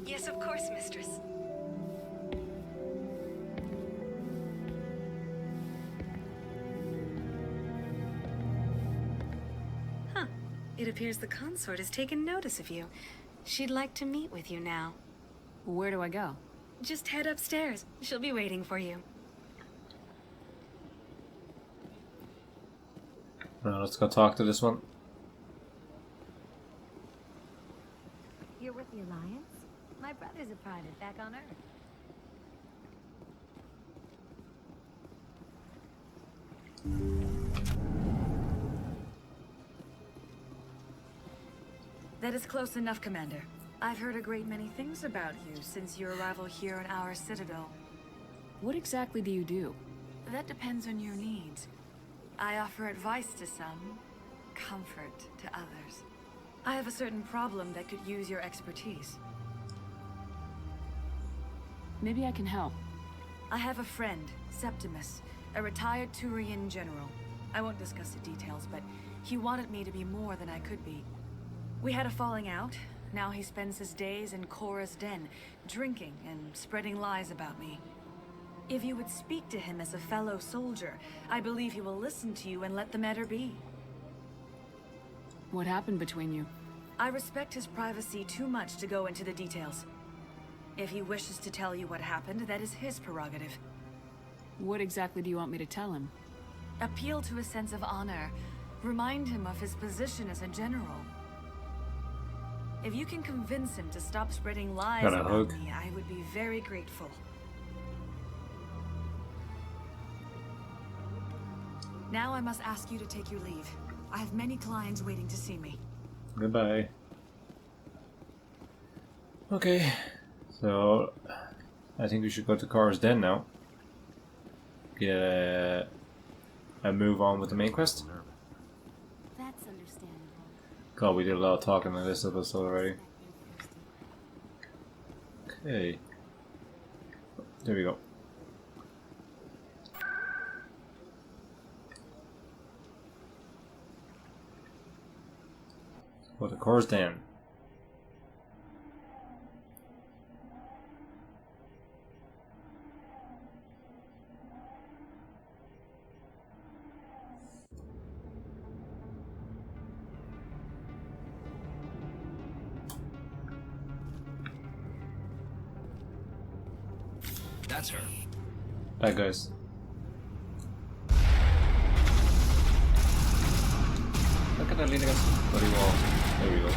Yes, of course, mistress. It appears the consort has taken notice of you. She'd like to meet with you now. Where do I go? Just head upstairs. She'll be waiting for you. Now let's go talk to this one. You're with the Alliance? My brother's a private back on Earth. That is close enough, Commander. I've heard a great many things about you since your arrival here in our Citadel. What exactly do you do? That depends on your needs. I offer advice to some, comfort to others. I have a certain problem that could use your expertise. Maybe I can help. I have a friend, Septimus, a retired Turian general. I won't discuss the details, but he wanted me to be more than I could be. We had a falling out. Now he spends his days in Korra's den, drinking and spreading lies about me. If you would speak to him as a fellow soldier, I believe he will listen to you and let the matter be. What happened between you? I respect his privacy too much to go into the details. If he wishes to tell you what happened, that is his prerogative. What exactly do you want me to tell him? Appeal to his sense of honor. Remind him of his position as a general. If you can convince him to stop spreading lies about me, I would be very grateful. Now I must ask you to take your leave. I have many clients waiting to see me. Goodbye. Okay, So, I think we should go to Kara's Den now. Get a move on with the main quest. That's understandable. God, we did a lot of talking in this episode already. Okay. There we go. Go to Kara's Den. That's her. Bad guys. Look at that leaning against the bloody wall. There we go.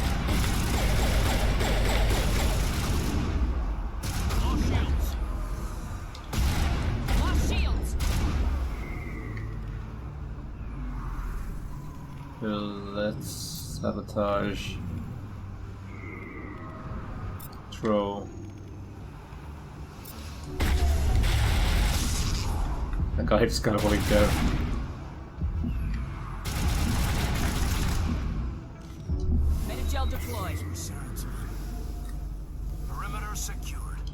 Lost shields. Let's sabotage. Throw. That guy just got wiped out. Metagel deployed. Perimeter secured.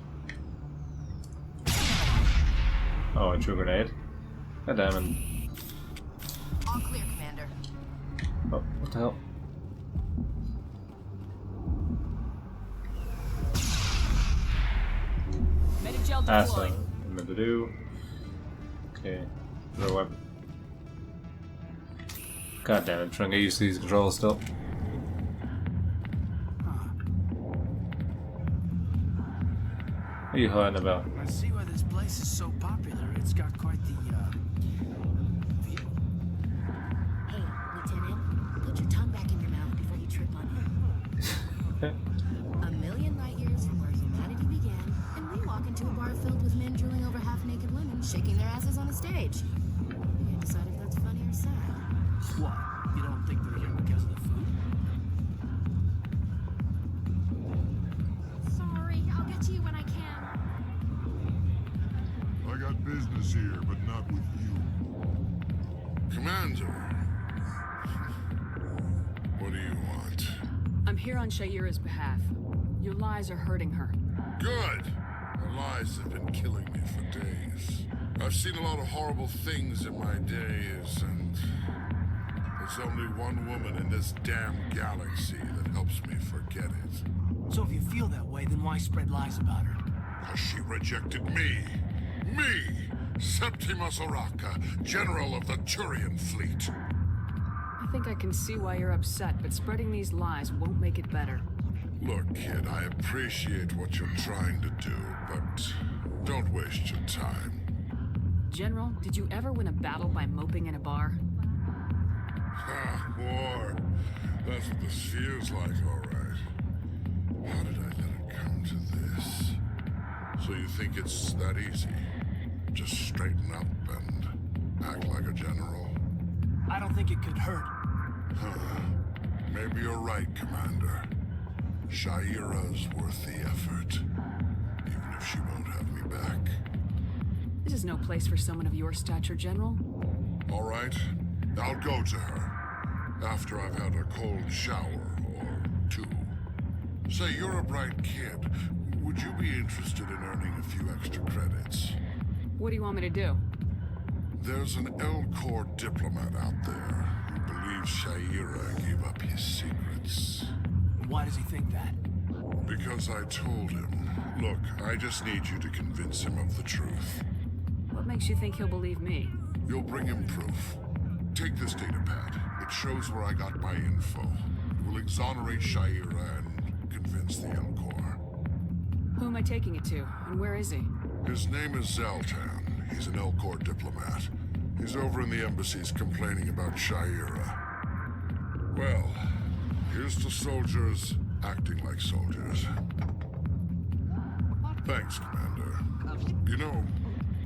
Oh, a true grenade. God damn it. All clear, Commander. Oh, what the hell? Metagel That's deployed. what I meant to do. Okay, another weapon. God damn it, I'm trying to get used to these controls still. What are you hiding about? I see why this place is so popular. It's got quite the view. Hey, Lieutenant, put your tongue back in your mouth before you trip on him. A million light years from where humanity began, and we walk into a bar filled with men drooling over half-naked women, shaking their asses on a stage. You can't decide if that's funny or sad. What? You don't think they're here because of the food? Sorry, I'll get to you when I can. I got business here, but not with you. Commander. What do you want? I'm here on Shaira's behalf. Your lies are hurting her. Good! Her lies have been killing me for days. I've seen a lot of horrible things in my days, and there's only one woman in this damn galaxy that helps me forget it. So if you feel that way, then why spread lies about her? Because she rejected me. Me! Septimus Oraka, General of the Turian Fleet. I think I can see why you're upset, but spreading these lies won't make it better. Look, kid, I appreciate what you're trying to do, but don't waste your time. General, did you ever win a battle by moping in a bar? Ah, war. That's what this feels like, all right. How did I let it come to this? So you think it's that easy? Just straighten up and act like a general? I don't think it could hurt. Huh. Maybe you're right, Commander. Shaira's worth the effort. Even if she won't have me back. This is no place for someone of your stature, General. All right. I'll go to her. After I've had a cold shower or two. Say, you're a bright kid. Would you be interested in earning a few extra credits? What do you want me to do? There's an L-Corps diplomat out there who believes Shaira gave up his secrets. Why does he think that? Because I told him. Look, I just need you to convince him of the truth. What makes you think he'll believe me? You'll bring him proof. Take this datapad. It shows where I got my info. It will exonerate Shaira and convince the L-Corps. Who am I taking it to, and where is he? His name is Zaltan. He's an L-Corps diplomat. He's over in the embassies complaining about Shaira. Well, here's to soldiers acting like soldiers. Thanks, Commander. You know,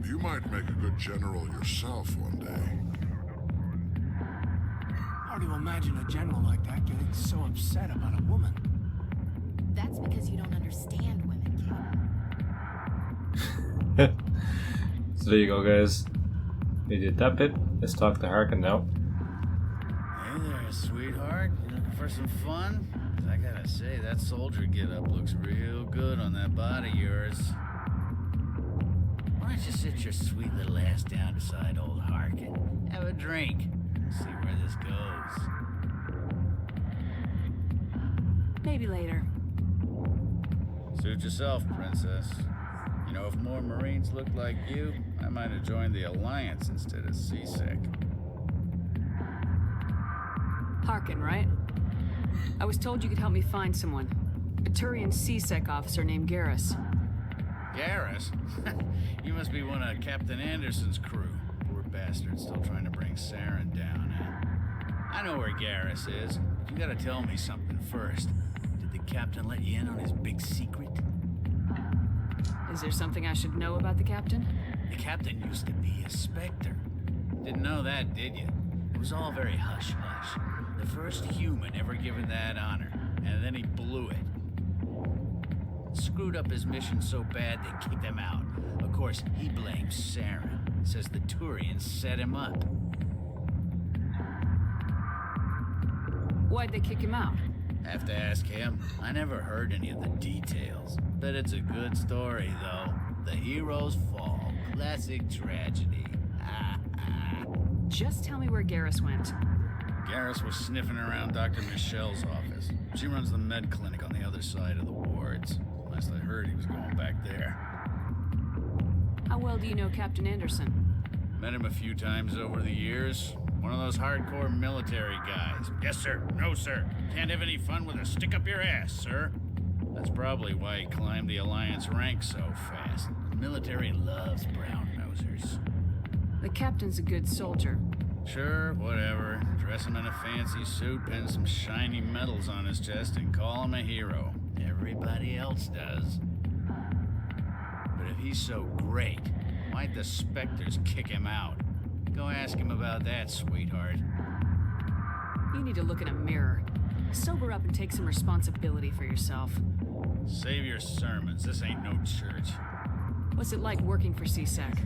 you might make a good general yourself one day. Hard to imagine a general like that getting so upset about a woman. That's because you don't understand women, kid. So there you go, guys. We did that bit. Let's talk to Harkin now. Hey there, sweetheart. You looking for some fun? 'Cause I gotta say, that soldier get-up looks real good on that body of yours. Why don't you sit your sweet little ass down beside old Harkin? Have a drink. See where this goes. Maybe later. Suit yourself, princess. You know, if more Marines looked like you, I might have joined the Alliance instead of CSEC. Harkin, right? I was told you could help me find someone. A Turian CSEC officer named Garrus. Garrus? You must be one of Captain Anderson's crew. Poor bastard still trying to bring Saren down, huh? I know where Garrus is, but you gotta tell me something first. Did the captain let you in on his big secret? Is there something I should know about the captain? The captain used to be a Spectre. Didn't know that, did you? It was all very hush-hush. The first human ever given that honor, and then he blew it. Screwed up his mission so bad they kicked him out. Of course, he blames Saren. Says the Turians set him up. Why'd they kick him out? Have to ask him. I never heard any of the details. Bet it's a good story, though. The heroes fall. Classic tragedy. Just tell me where Garrus went. Garrus was sniffing around Dr. Michelle's office. She runs the med clinic on the other side of the wards. Last I heard, he was going back there. How well do you know Captain Anderson? Met him a few times over the years. One of those hardcore military guys. Yes, sir. No, sir. Can't have any fun with a stick up your ass, sir. That's probably why he climbed the Alliance ranks so fast. The military loves brown-nosers. The captain's a good soldier. Sure, whatever. Dress him in a fancy suit, pin some shiny medals on his chest, and call him a hero. Everybody else does. But if he's so great, why'd the Spectres kick him out? Go ask him about that, sweetheart. You need to look in a mirror. Sober up and take some responsibility for yourself. Save your sermons. This ain't no church. What's it like working for CSEC?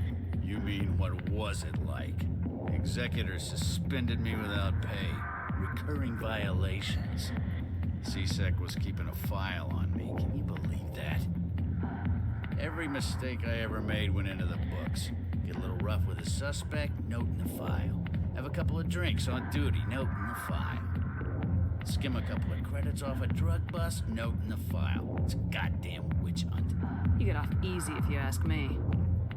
You mean, what was it like? Executors suspended me without pay. Recurring violations. CSEC was keeping a file on me. Can you believe that? Every mistake I ever made went into the books. Get a little rough with a suspect, note in the file. Have a couple of drinks on duty, note in the file. Skim a couple of credits off a drug bust, note in the file. It's a goddamn witch hunt. You get off easy if you ask me.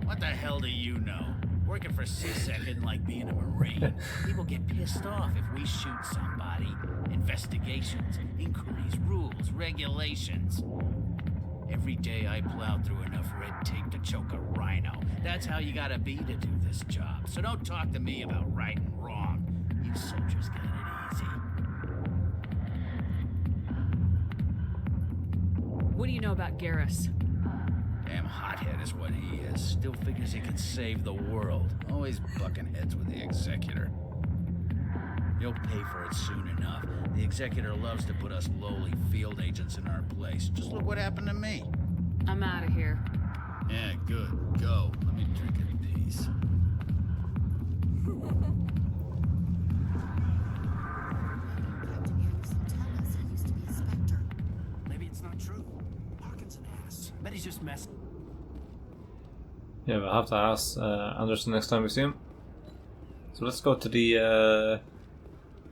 What the hell do you know? Working for CSEC isn't like being a Marine. People get pissed off if we shoot somebody. Investigations, inquiries, rules, regulations. Every day I plow through enough red tape to choke a rhino. That's how you gotta be to do this job. So don't talk to me about right and wrong. You soldiers got it easy. What do you know about Garrus? Damn hothead is what he is. Still figures he can save the world. Always bucking heads with the Executor. You'll pay for it soon enough. The Executor loves to put us lowly field agents in our place. Just look what happened to me. I'm out of here. Yeah, good. Go. Let me drink in peace. Maybe it's not true. Harkin's an ass. Bet he's just messing. Yeah, we'll have to ask Anderson next time we see him. So let's go to the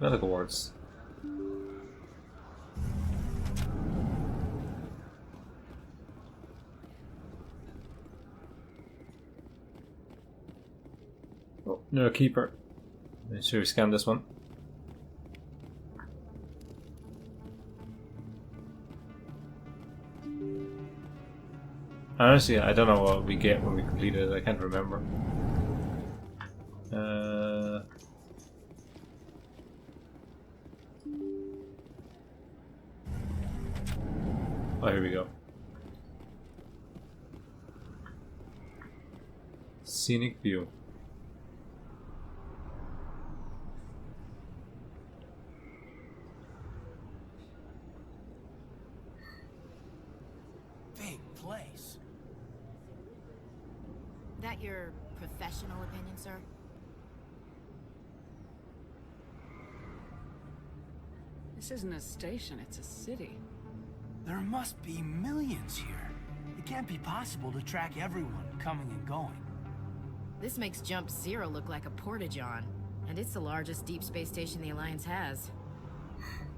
medical wards. Oh, no keeper. Make sure we scan this one. Honestly, I don't know what we get when we complete it. I can't remember. Oh, here we go. Scenic view. Big place. that your professional opinion, sir? This isn't a station, it's a city. There must be millions here. It can't be possible to track everyone coming and going. This makes Jump Zero look like a porta-john, and it's the largest deep space station the Alliance has.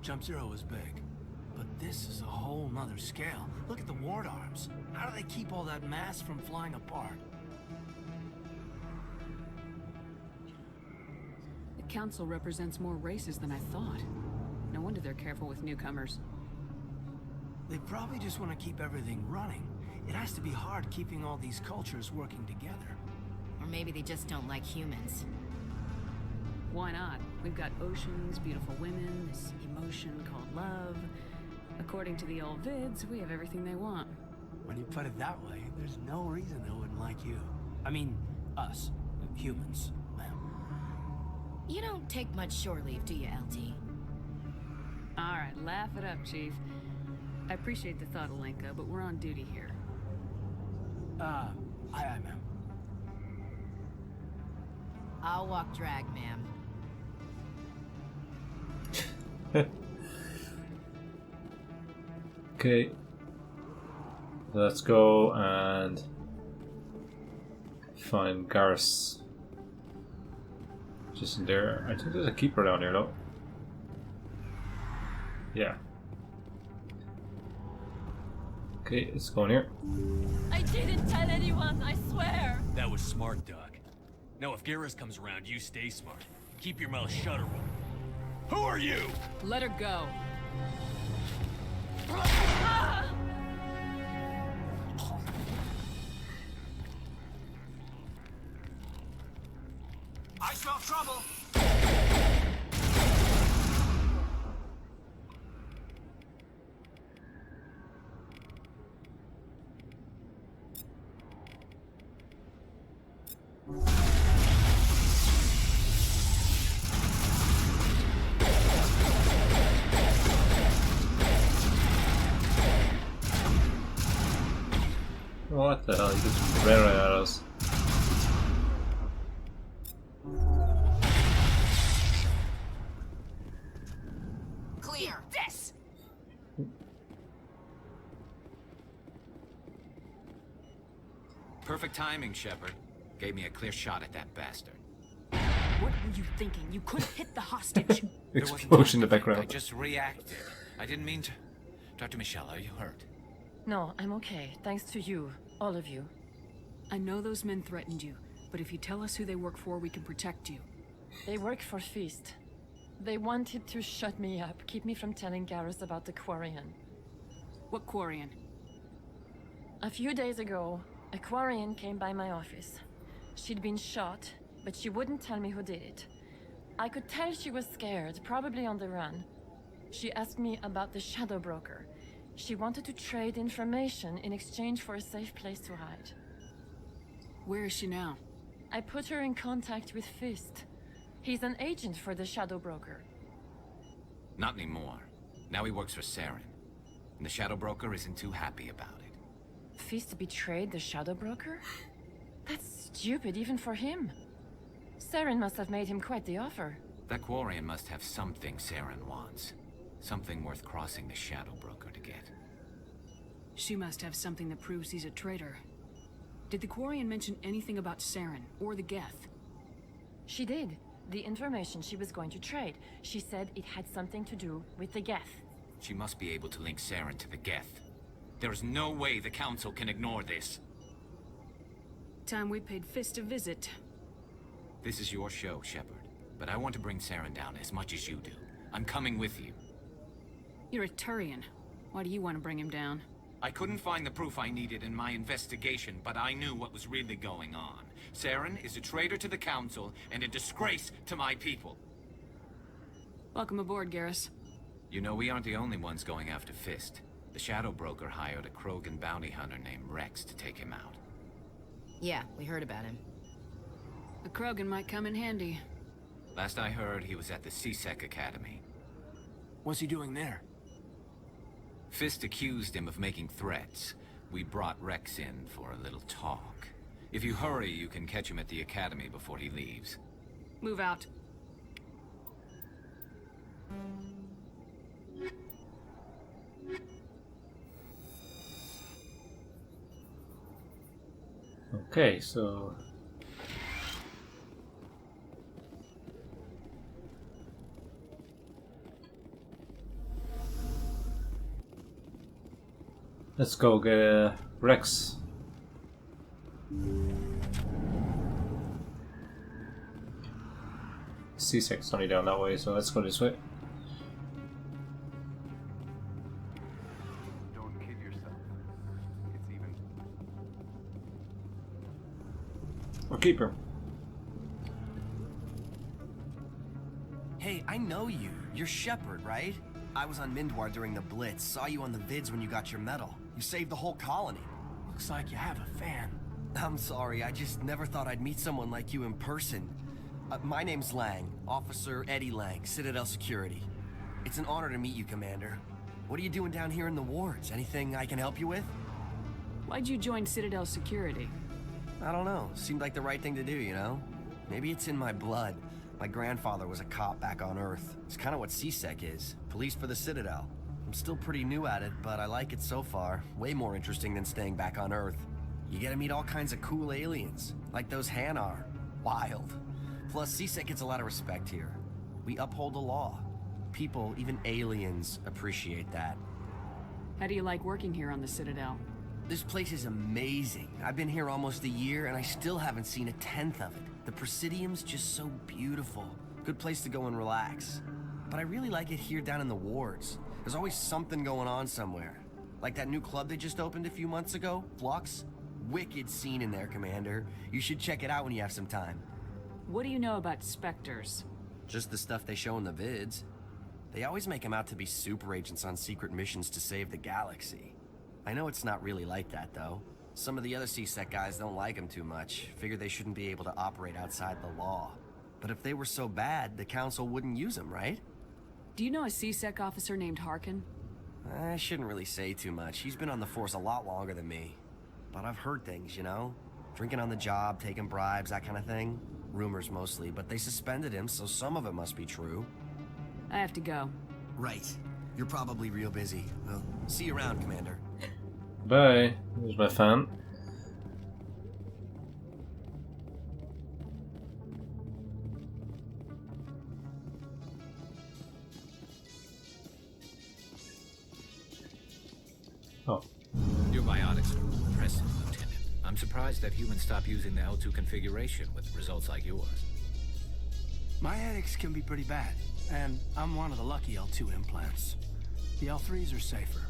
Jump Zero is big, but this is a whole nother scale. Look at the ward arms. How do they keep all that mass from flying apart? The Council represents more races than I thought. No wonder they're careful with newcomers. They probably just want to keep everything running. It has to be hard keeping all these cultures working together. Or maybe they just don't like humans. Why not? We've got oceans, beautiful women, this emotion called love. According to the old vids, we have everything they want. When you put it that way, there's no reason they wouldn't like you. I mean, us. Humans, ma'am. You don't take much shore leave, do you, LT? Alright, laugh it up, Chief. I appreciate the thought, Alenka, but we're on duty here. Aye, ma'am. I'll walk drag, ma'am. Okay. Let's go and find Garrus. Just in there. I think there's a keeper down here though. Yeah. Okay, let's go in here. I didn't tell anyone, I swear! That was smart, Doc. Now if Garrus comes around, you stay smart. Keep your mouth shut or we'll... Who are you? Let her go. I smell trouble! What the hell? He just ran right at us. Clear. This! Perfect timing, Shepard. Gave me a clear shot at that bastard. What were you thinking? You could have hit the hostage. Explosion in the I background. just reacted. I didn't mean to... Dr. Michelle, are you hurt? No, I'm okay. Thanks to you. All of you. I know those men threatened you, but if you tell us who they work for, we can protect you. They work for Feast. They wanted to shut me up, keep me from telling Garrus about the Quarian. What Quarian? A few days ago, a Quarian came by my office. She'd been shot, but she wouldn't tell me who did it. I could tell she was scared, probably on the run. She asked me about the Shadow Broker. She wanted to trade information in exchange for a safe place to hide. Where is she now? I put her in contact with Fist. He's an agent for the Shadow Broker. Not anymore. Now he works for Saren. And the Shadow Broker isn't too happy about it. Fist betrayed the Shadow Broker? That's stupid even for him. Saren must have made him quite the offer. That Quarian must have something Saren wants. Something worth crossing the Shadow Broker to get. She must have something that proves he's a traitor. Did the Quarian mention anything about Saren or the Geth? She did. The information she was going to trade. She said it had something to do with the Geth. She must be able to link Saren to the Geth. There is no way the Council can ignore this. Time we paid Fist a visit. This is your show, Shepard. But I want to bring Saren down as much as you do. I'm coming with you. You're a Turian. Why do you want to bring him down? I couldn't find the proof I needed in my investigation, but I knew what was really going on. Saren is a traitor to the Council and a disgrace to my people. Welcome aboard, Garrus. You know, we aren't the only ones going after Fist. The Shadow Broker hired a Krogan bounty hunter named Rex to take him out. Yeah, we heard about him. The Krogan might come in handy. Last I heard, he was at the C-Sec Academy. What's he doing there? Fist accused him of making threats. We brought Rex in for a little talk. If you hurry, you can catch him at the academy before he leaves. Move out. Okay, so let's go get Rex. C-sec's only down that way, so let's go this way. Don't kid yourself. It's even... Or keep her. Hey, I know you. You're Shepard, right? I was on Mindwar during the Blitz. Saw you on the vids when you got your medal. You saved the whole colony. Looks like you have a fan. I'm sorry, I just never thought I'd meet someone like you in person. My name's Lang, Officer Eddie Lang, Citadel Security. It's an honor to meet you, Commander. What are you doing down here in the wards? Anything I can help you with? Why'd you join Citadel Security? I don't know. Seemed like the right thing to do, you know? Maybe it's in my blood. My grandfather was a cop back on Earth. It's kind of what C-Sec is. Police for the Citadel. I'm still pretty new at it, but I like it so far. Way more interesting than staying back on Earth. You get to meet all kinds of cool aliens, like those Hanar. Wild. Plus, C-Sec gets a lot of respect here. We uphold the law. People, even aliens, appreciate that. How do you like working here on the Citadel? This place is amazing. I've been here almost a year, and I still haven't seen a tenth of it. The Presidium's just so beautiful. Good place to go and relax. But I really like it here down in the wards. There's always something going on somewhere. Like that new club they just opened a few months ago, Flux. Wicked scene in there, Commander. You should check it out when you have some time. What do you know about Spectres? Just the stuff they show in the vids. They always make them out to be super agents on secret missions to save the galaxy. I know it's not really like that, though. Some of the other C-Sec guys don't like them too much. Figure they shouldn't be able to operate outside the law. But if they were so bad, the Council wouldn't use them, right? Do you know a C-Sec officer named Harkin? I shouldn't really say too much. He's been on the force a lot longer than me. But I've heard things, you know? Drinking on the job, taking bribes, that kind of thing. Rumors mostly, but they suspended him, so some of it must be true. I have to go. Right. You're probably real busy. Well, see you around, Commander. Bye. There's my fan. Oh. Your biotics are impressive, Lieutenant. I'm surprised that humans stop using the L2 configuration with results like yours. My headaches can be pretty bad, and I'm one of the lucky L2 implants. The L3s are safer.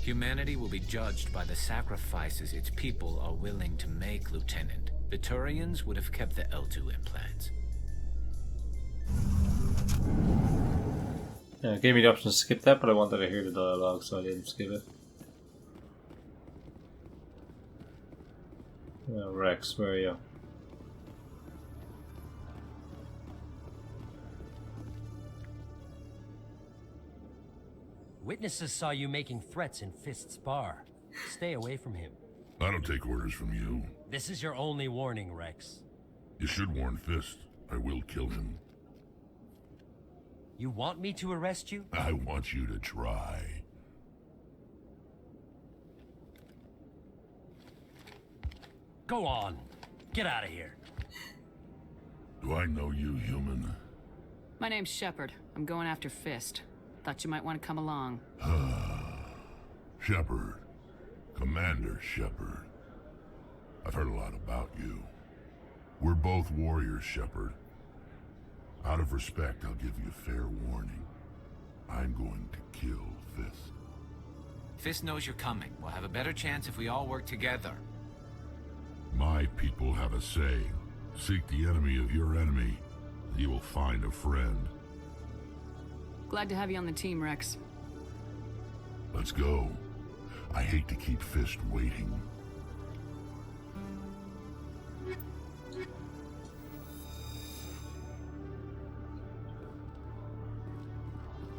Humanity will be judged by the sacrifices its people are willing to make, Lieutenant. The Turians would have kept the L2 implants. Yeah, it gave me the option to skip that, but I wanted to hear the dialogue, so I didn't skip it. Rex, where are you? Witnesses saw you making threats in Fist's bar. Stay away from him. I don't take orders from you. This is your only warning, Rex. You should warn Fist. I will kill him. You want me to arrest you? I want you to try. Go on. Get out of here. Do I know you, human? My name's Shepard. I'm going after Fist. Thought you might want to come along. Shepard. Commander Shepard. I've heard a lot about you. We're both warriors, Shepard. Out of respect, I'll give you fair warning. I'm going to kill Fist. Fist knows you're coming. We'll have a better chance if we all work together. My people have a saying. Seek the enemy of your enemy, and you will find a friend. Glad to have you on the team, Rex. Let's go. I hate to keep Fist waiting.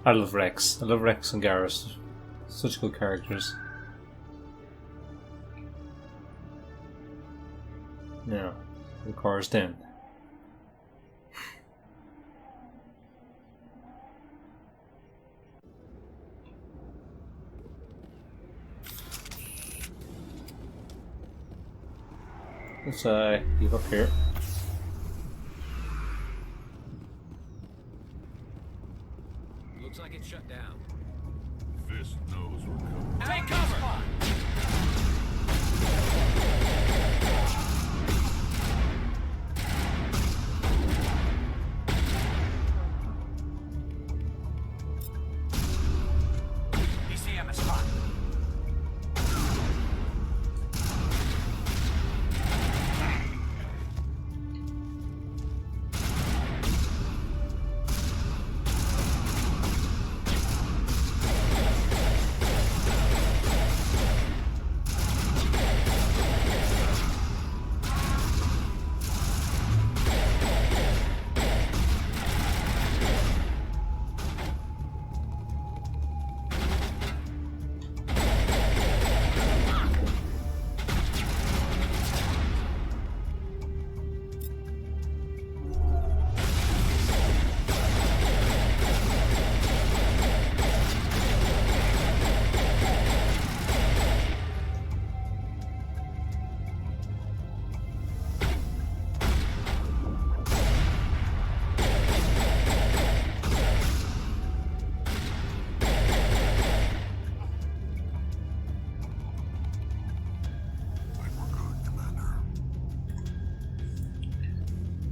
I love Rex. I love Rex and Garrus. Such good characters. Yeah, the car's 10. Let's keep up here. Looks like it's shut down. Fist knows we're coming. Take cover! PCM is hot.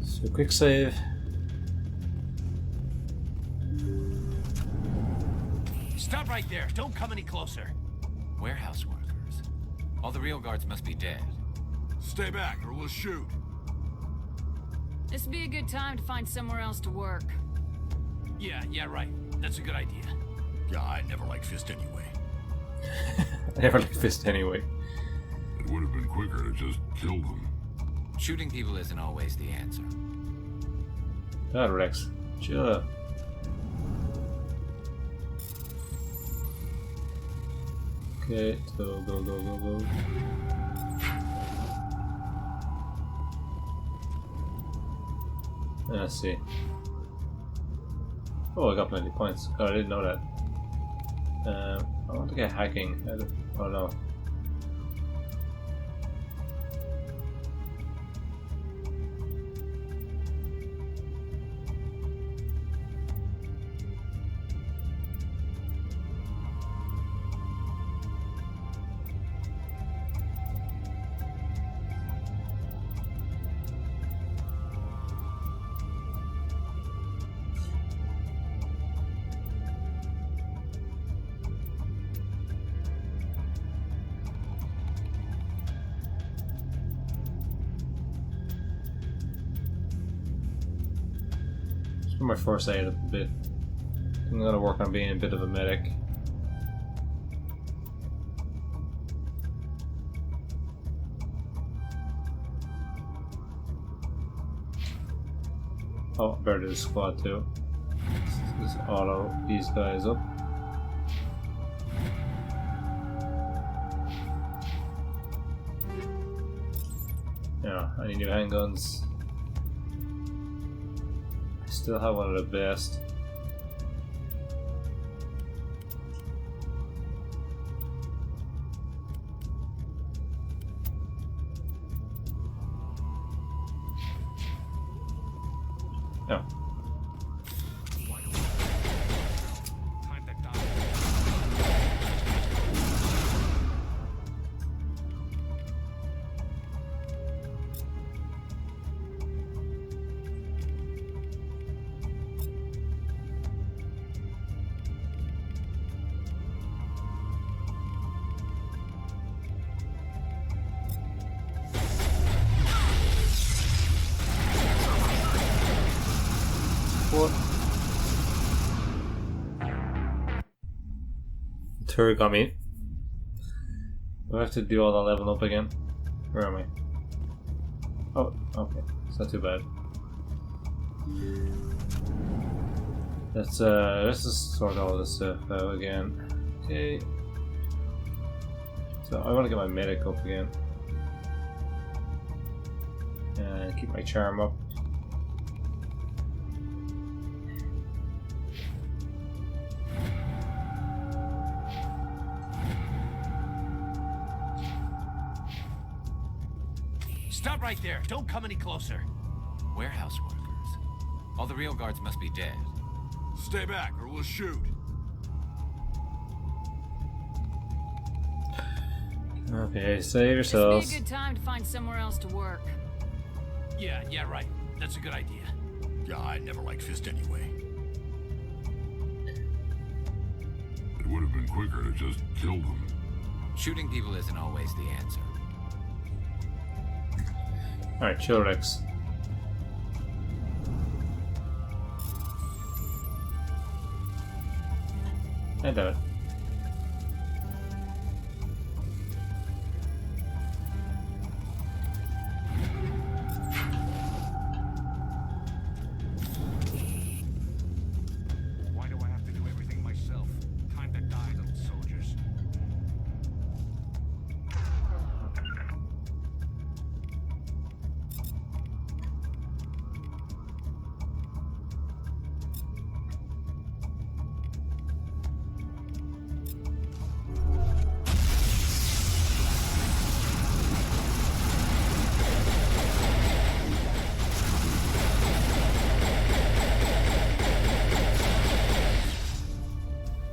So quick save. Stop right there. Don't come any closer. Warehouse workers. All the real guards must be dead. Stay back or we'll shoot. This would be a good time to find somewhere else to work. Yeah, right. That's a good idea. Yeah, I never liked Fist anyway. I never liked Fist anyway. It would have been quicker to just kill them. Shooting people isn't always the answer. God, Rex. Chill out. Okay, go. Let's see. Oh, I got plenty of points. Oh, I didn't know that. I want to get hacking. Oh no. My first aid a bit. I'm gonna work on being a bit of a medic. Oh, better do the squad too. Let's auto these guys up. Yeah, I need new handguns. Still have one of the best. No. What? Turret got me. Do I have to do all that leveling up again? Where am I? Oh, okay. It's not too bad. Let's just sort all this stuff out again. Okay. So I want to get my medic up again. Keep my charm up. Stop right there. Don't come any closer. Warehouse workers. All the real guards must be dead. Stay back or we'll shoot. Okay, save This would yourselves. be a good time to find somewhere else to work. Yeah, right. That's a good idea. Yeah, I never liked Fist anyway. It would have been quicker to just kill them. Shooting people isn't always the answer. Alright, chill, Rex. I doubt it. Why do I have to do everything myself? Time to die, little soldiers.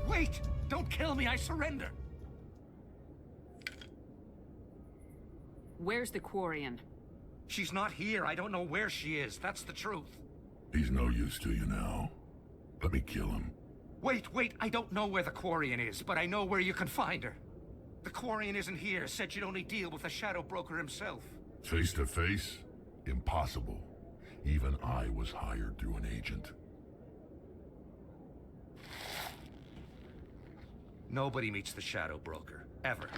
Wait! Don't kill me, I surrender! Where's the Quarian? She's not here. I don't know where she is. That's the truth. He's no use to you now. Let me kill him. Wait. I don't know where the Quarian is, but I know where you can find her. The Quarian isn't here. Said you'd only deal with the Shadow Broker himself. Face to face? Impossible. Even I was hired through an agent. Nobody meets the Shadow Broker. Ever.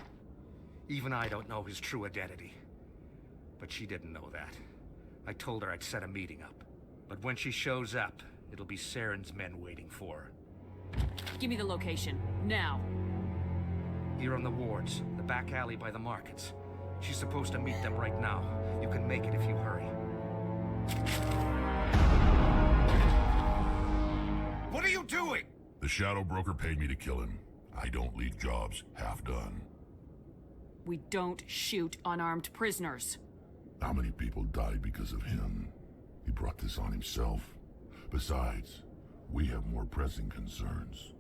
Even I don't know his true identity. But she didn't know that. I told her I'd set a meeting up. But when she shows up, it'll be Saren's men waiting for her. Give me the location. Now. Here on the wards, the back alley by the markets. She's supposed to meet them right now. You can make it if you hurry. What are you doing? The Shadow Broker paid me to kill him. I don't leave jobs half done. We don't shoot unarmed prisoners. How many people died because of him? He brought this on himself. Besides, we have more pressing concerns.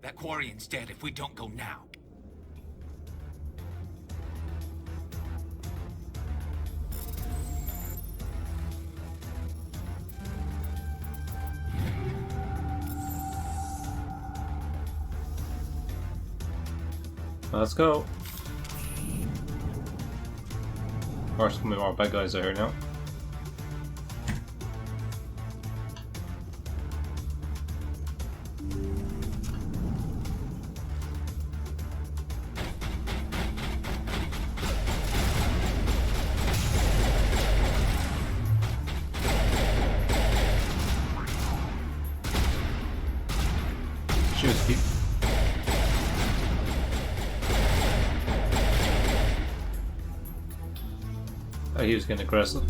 That Quarian's dead if we don't go now. Let's go. There's gonna be more bad guys out here now. Shoot, Steve. Oh, he was getting aggressive.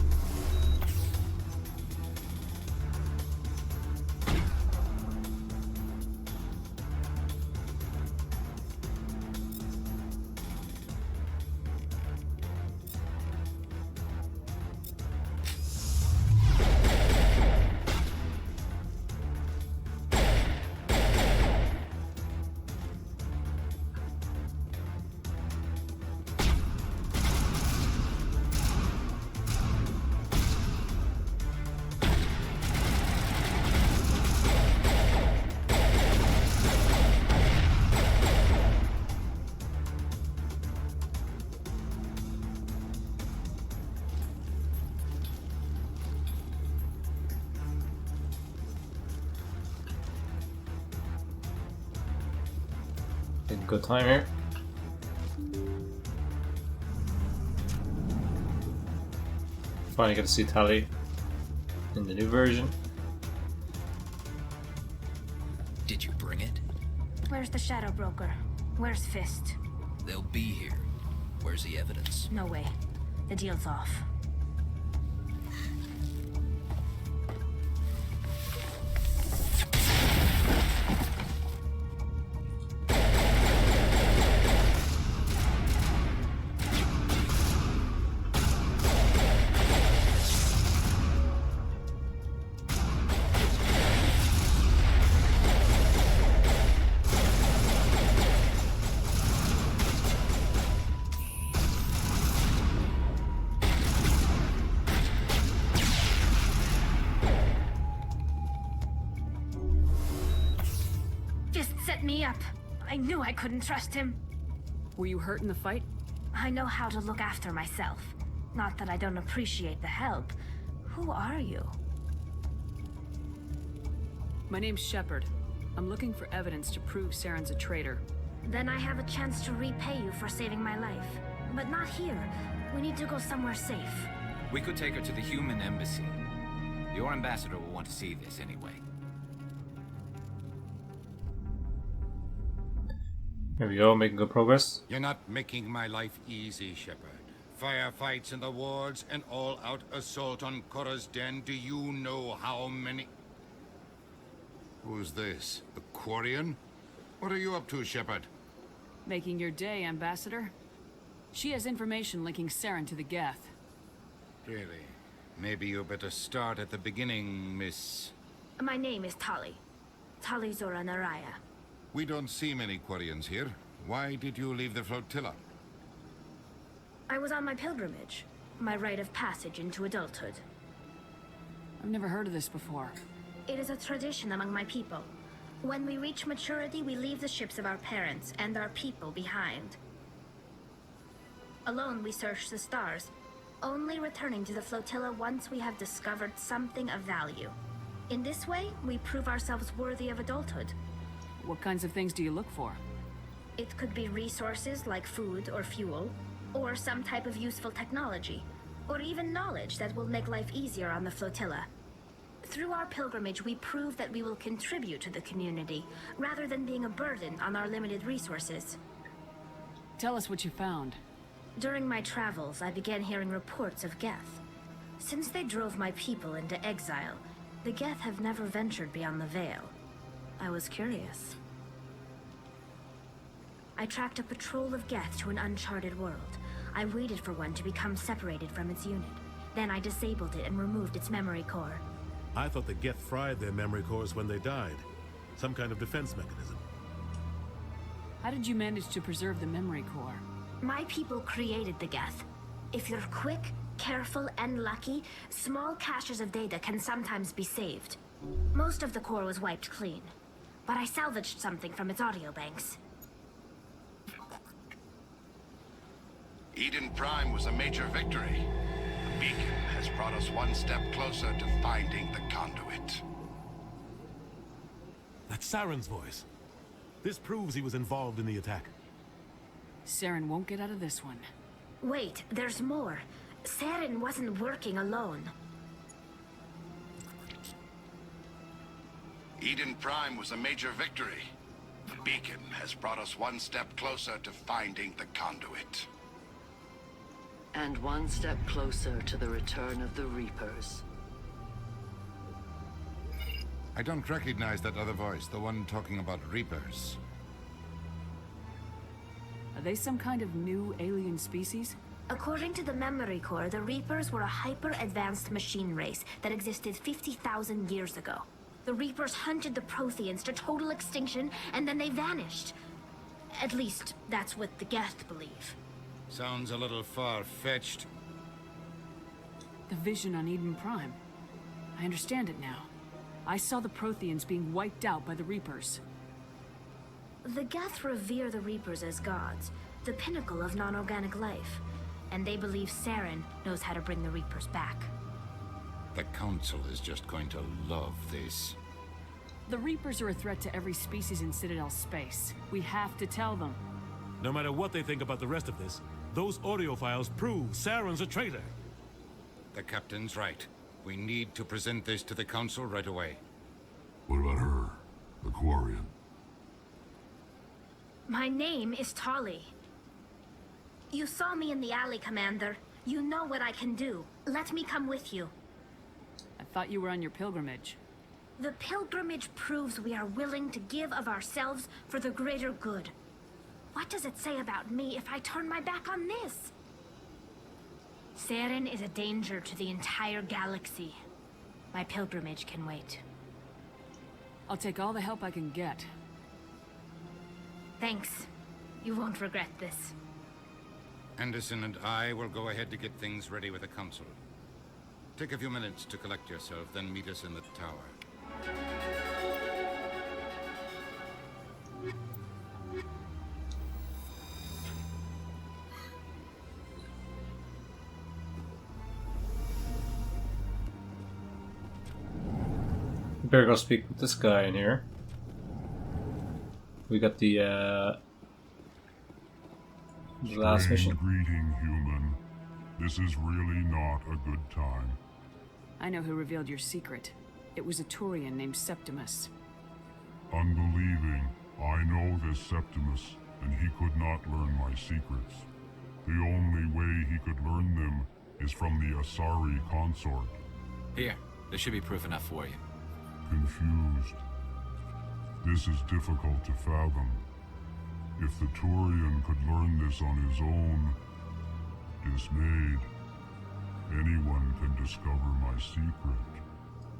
Good time here. Finally get to see Tally in the new version. Did you bring it? Where's the Shadow Broker? Where's Fist? They'll be here. Where's the evidence? No way. The deal's off. Yep. I knew I couldn't trust him. Were you hurt in the fight? I know how to look after myself. Not that I don't appreciate the help. Who are you? My name's Shepard. I'm looking for evidence to prove Saren's a traitor. Then I have a chance to repay you for saving my life. But not here. We need to go somewhere safe. We could take her to the human embassy. Your ambassador will want to see this anyway. Here we go, making good progress. You're not making my life easy, Shepard. Firefights in the wards, an all-out assault on Korra's den. Do you know how many... Who's this? The Quarian? What are you up to, Shepard? Making your day, Ambassador. She has information linking Saren to the Geth. Really? Maybe you better start at the beginning, Miss... My name is Tali. Tali Zora Naraya. We don't see many Quarians here. Why did you leave the flotilla? I was on my pilgrimage. My rite of passage into adulthood. I've never heard of this before. It is a tradition among my people. When we reach maturity, we leave the ships of our parents and our people behind. Alone, we search the stars, only returning to the flotilla once we have discovered something of value. In this way, we prove ourselves worthy of adulthood. What kinds of things do you look for? It could be resources like food or fuel, or some type of useful technology, or even knowledge that will make life easier on the flotilla. Through our pilgrimage, we prove that we will contribute to the community, rather than being a burden on our limited resources. Tell us what you found. During my travels, I began hearing reports of Geth. Since they drove my people into exile, the Geth have never ventured beyond the Veil. I was curious. I tracked a patrol of Geth to an uncharted world. I waited for one to become separated from its unit. Then I disabled it and removed its memory core. I thought the Geth fried their memory cores when they died. Some kind of defense mechanism. How did you manage to preserve the memory core? My people created the Geth. If you're quick, careful, and lucky, small caches of data can sometimes be saved. Most of the core was wiped clean, but I salvaged something from its audio banks. Eden Prime was a major victory. The beacon has brought us one step closer to finding the conduit. That's Saren's voice. This proves he was involved in the attack. Saren won't get out of this one. Wait, there's more. Saren wasn't working alone. Eden Prime was a major victory. The beacon has brought us one step closer to finding the conduit. And one step closer to the return of the Reapers. I don't recognize that other voice, the one talking about Reapers. Are they some kind of new alien species? According to the memory core, the Reapers were a hyper-advanced machine race that existed 50,000 years ago. The Reapers hunted the Protheans to total extinction, and then they vanished. At least, that's what the Geth believe. Sounds a little far-fetched. The vision on Eden Prime. I understand it now. I saw the Protheans being wiped out by the Reapers. The Geth revere the Reapers as gods, the pinnacle of non-organic life. And they believe Saren knows how to bring the Reapers back. The Council is just going to love this. The Reapers are a threat to every species in Citadel space. We have to tell them. No matter what they think about the rest of this, those audio files prove Saren's a traitor. The Captain's right. We need to present this to the Council right away. What about her? The Quarian? My name is Tali. You saw me in the alley, Commander. You know what I can do. Let me come with you. I thought you were on your pilgrimage. The pilgrimage proves we are willing to give of ourselves for the greater good. What does it say about me if I turn my back on this? Saren is a danger to the entire galaxy. My pilgrimage can wait. I'll take all the help I can get. Thanks. You won't regret this. Anderson and I will go ahead to get things ready with the Council. Take a few minutes to collect yourself, then meet us in the tower. We better go speak with this guy in here. We got the last mission. Greeting, human. This is really not a good time. I know who revealed your secret. It was a Turian named Septimus. Unbelieving, I know this Septimus, and he could not learn my secrets. The only way he could learn them is from the Asari consort. Here, there should be proof enough for you. Confused. This is difficult to fathom. If the Turian could learn this on his own, dismayed, anyone can discover my secret.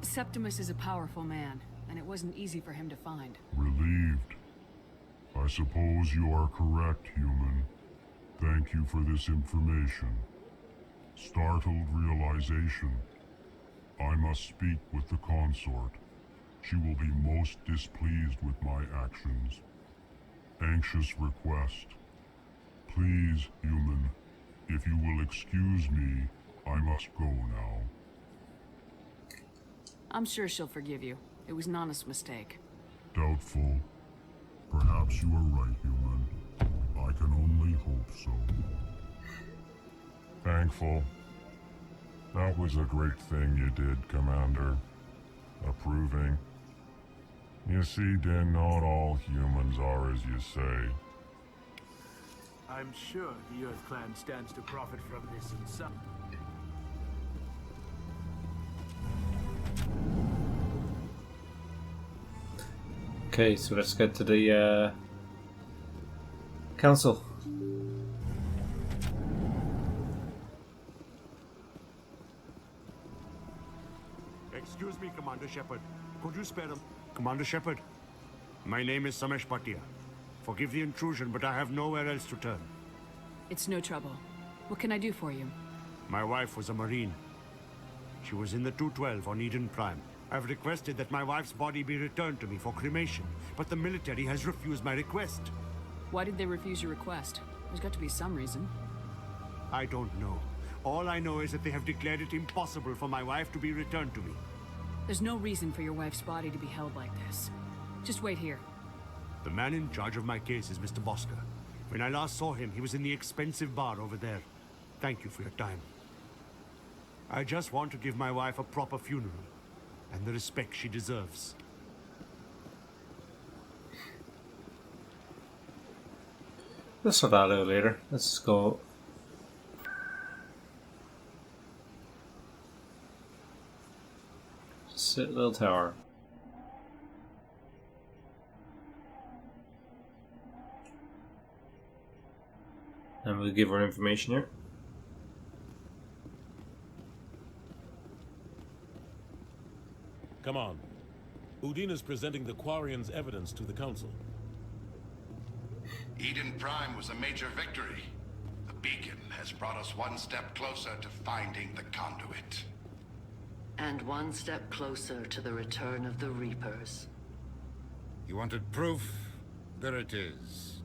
Septimus is a powerful man, and it wasn't easy for him to find. Relieved. I suppose you are correct, human. Thank you for this information. Startled realization. I must speak with the consort. She will be most displeased with my actions. Anxious request. Please, human, if you will excuse me, I must go now. I'm sure she'll forgive you. It was an honest mistake. Doubtful. Perhaps you are right, human. I can only hope so. Thankful. That was a great thing you did, Commander. Approving. You see, then not all humans are as you say. I'm sure the Earth Clan stands to profit from this in some... Okay, so let's get to the council. Excuse me, Commander Shepard. Could you spare them? Commander Shepard, my name is Samesh Bhatia. Forgive the intrusion, but I have nowhere else to turn. It's no trouble. What can I do for you? My wife was a Marine. She was in the 212 on Eden Prime. I've requested that my wife's body be returned to me for cremation, but the military has refused my request. Why did they refuse your request? There's got to be some reason. I don't know. All I know is that they have declared it impossible for my wife to be returned to me. There's no reason for your wife's body to be held like this. Just wait here. The man in charge of my case is Mr. Bosker. When I last saw him, he was in the expensive bar over there. Thank you for your time. I just want to give my wife a proper funeral, and the respect she deserves. We'll sort that out later. Let's go. Sit little tower. And we'll give her information here. Come on. Udine is presenting the Quarians' evidence to the Council. Eden Prime was a major victory. The beacon has brought us one step closer to finding the conduit. And one step closer to the return of the Reapers. You wanted proof? There it is.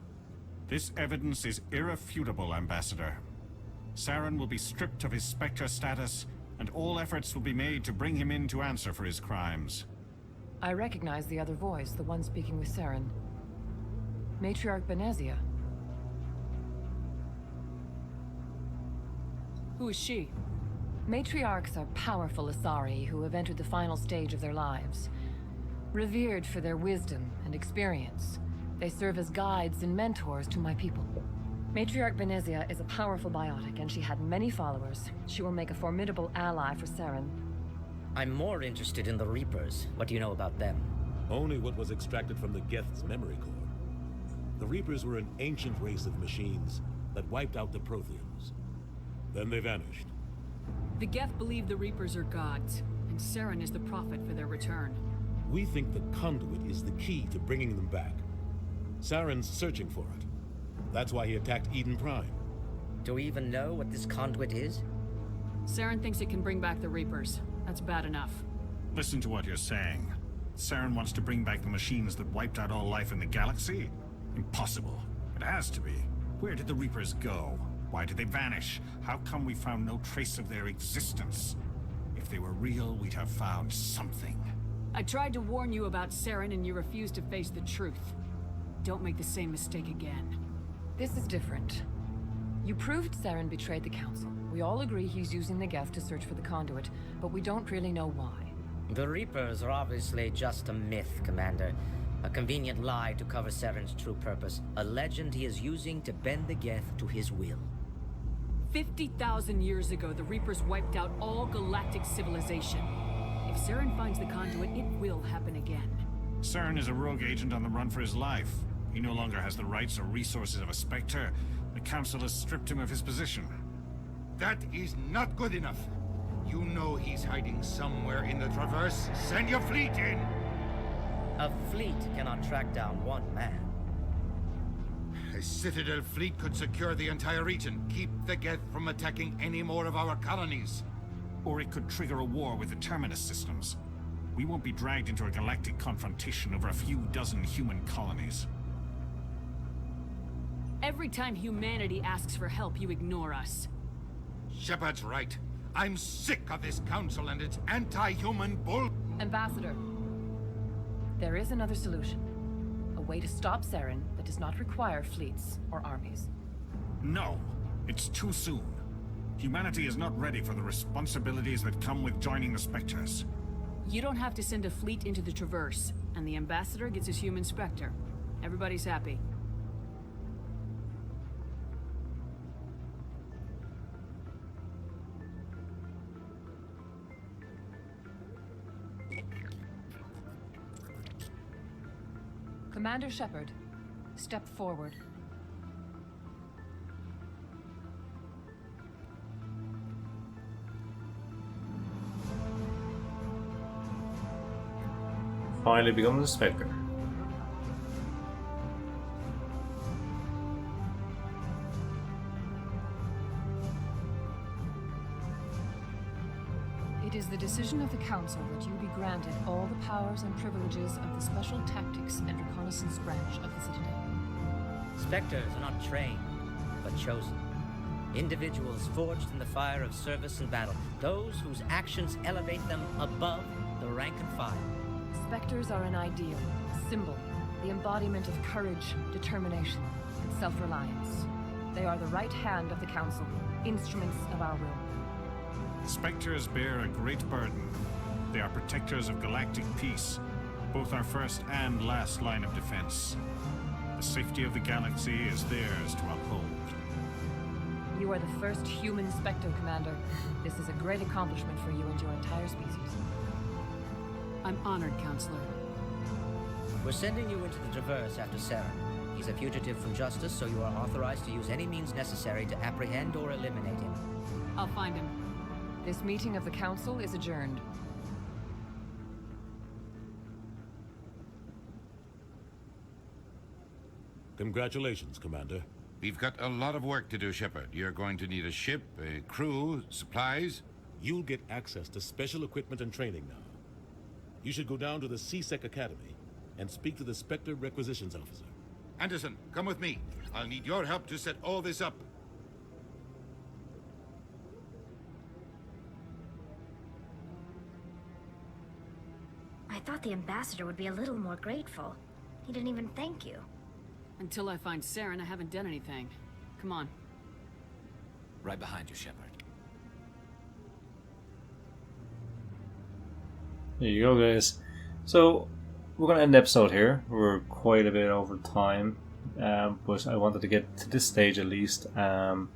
This evidence is irrefutable, Ambassador. Saren will be stripped of his Spectre status, and all efforts will be made to bring him in to answer for his crimes. I recognize the other voice, the one speaking with Saren. Matriarch Benezia. Who is she? Matriarchs are powerful Asari who have entered the final stage of their lives. Revered for their wisdom and experience, they serve as guides and mentors to my people. Matriarch Benezia is a powerful biotic, and she had many followers. She will make a formidable ally for Saren. I'm more interested in the Reapers. What do you know about them? Only what was extracted from the Geth's memory core. The Reapers were an ancient race of machines that wiped out the Protheans. Then they vanished. The Geth believe the Reapers are gods, and Saren is the prophet for their return. We think the conduit is the key to bringing them back. Saren's searching for it. That's why he attacked Eden Prime. Do we even know what this conduit is? Saren thinks it can bring back the Reapers. That's bad enough. Listen to what you're saying. Saren wants to bring back the machines that wiped out all life in the galaxy? Impossible. It has to be. Where did the Reapers go? Why did they vanish? How come we found no trace of their existence? If they were real, we'd have found something. I tried to warn you about Saren and you refused to face the truth. Don't make the same mistake again. This is different. You proved Saren betrayed the Council. We all agree he's using the Geth to search for the conduit, but we don't really know why. The Reapers are obviously just a myth, Commander. A convenient lie to cover Saren's true purpose. A legend he is using to bend the Geth to his will. 50,000 years ago, the Reapers wiped out all galactic civilization. If Saren finds the conduit, it will happen again. Saren is a rogue agent on the run for his life. He no longer has the rights or resources of a Spectre. The Council has stripped him of his position. That is not good enough. You know he's hiding somewhere in the Traverse. Send your fleet in! A fleet cannot track down one man. A Citadel fleet could secure the entire region, keep the Geth from attacking any more of our colonies. Or it could trigger a war with the Terminus systems. We won't be dragged into a galactic confrontation over a few dozen human colonies. Every time humanity asks for help, you ignore us. Shepard's right. I'm sick of this council and its anti-human bull... Ambassador, there is another solution. A way to stop Saren that does not require fleets or armies. No, it's too soon. Humanity is not ready for the responsibilities that come with joining the Spectres. You don't have to send a fleet into the Traverse, and the Ambassador gets his human Spectre. Everybody's happy. Commander Shepard, step forward. Finally becoming a Spectre. It is the decision of the Council that you be granted all the powers and privileges of the Special Tactics and Reconnaissance branch of the Citadel. Spectres are not trained, but chosen. Individuals forged in the fire of service and battle. Those whose actions elevate them above the rank and file. Spectres are an ideal, a symbol, the embodiment of courage, determination, and self-reliance. They are the right hand of the Council, instruments of our will. Spectres bear a great burden. They are protectors of galactic peace, both our first and last line of defense. The safety of the galaxy is theirs to uphold. You are the first human Spectre, Commander. This is a great accomplishment for you and your entire species. I'm honored, Counselor. We're sending you into the Traverse after Saren. He's a fugitive from justice, so you are authorized to use any means necessary to apprehend or eliminate him. I'll find him. This meeting of the Council is adjourned. Congratulations, Commander. We've got a lot of work to do, Shepard. You're going to need a ship, a crew, supplies. You'll get access to special equipment and training now. You should go down to the CSEC Academy and speak to the Spectre Requisitions Officer. Anderson, come with me. I'll need your help to set all this up. I thought the Ambassador would be a little more grateful. He didn't even thank you. Until I find Saren, I haven't done anything. Come on. Right behind you, Shepard. There you go, guys. So, we're going to end the episode here. We're quite a bit over time. But I wanted to get to this stage at least. And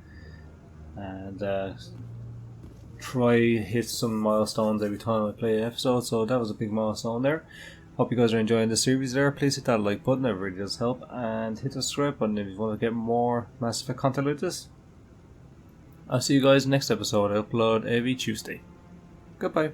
try hit some milestones every time I play an episode. So that was a big milestone there. Hope you guys are enjoying the series there. Please hit that like button, it really does help. And hit the subscribe button if you want to get more Mass Effect content like this. I'll see you guys next episode. I upload every Tuesday. Goodbye.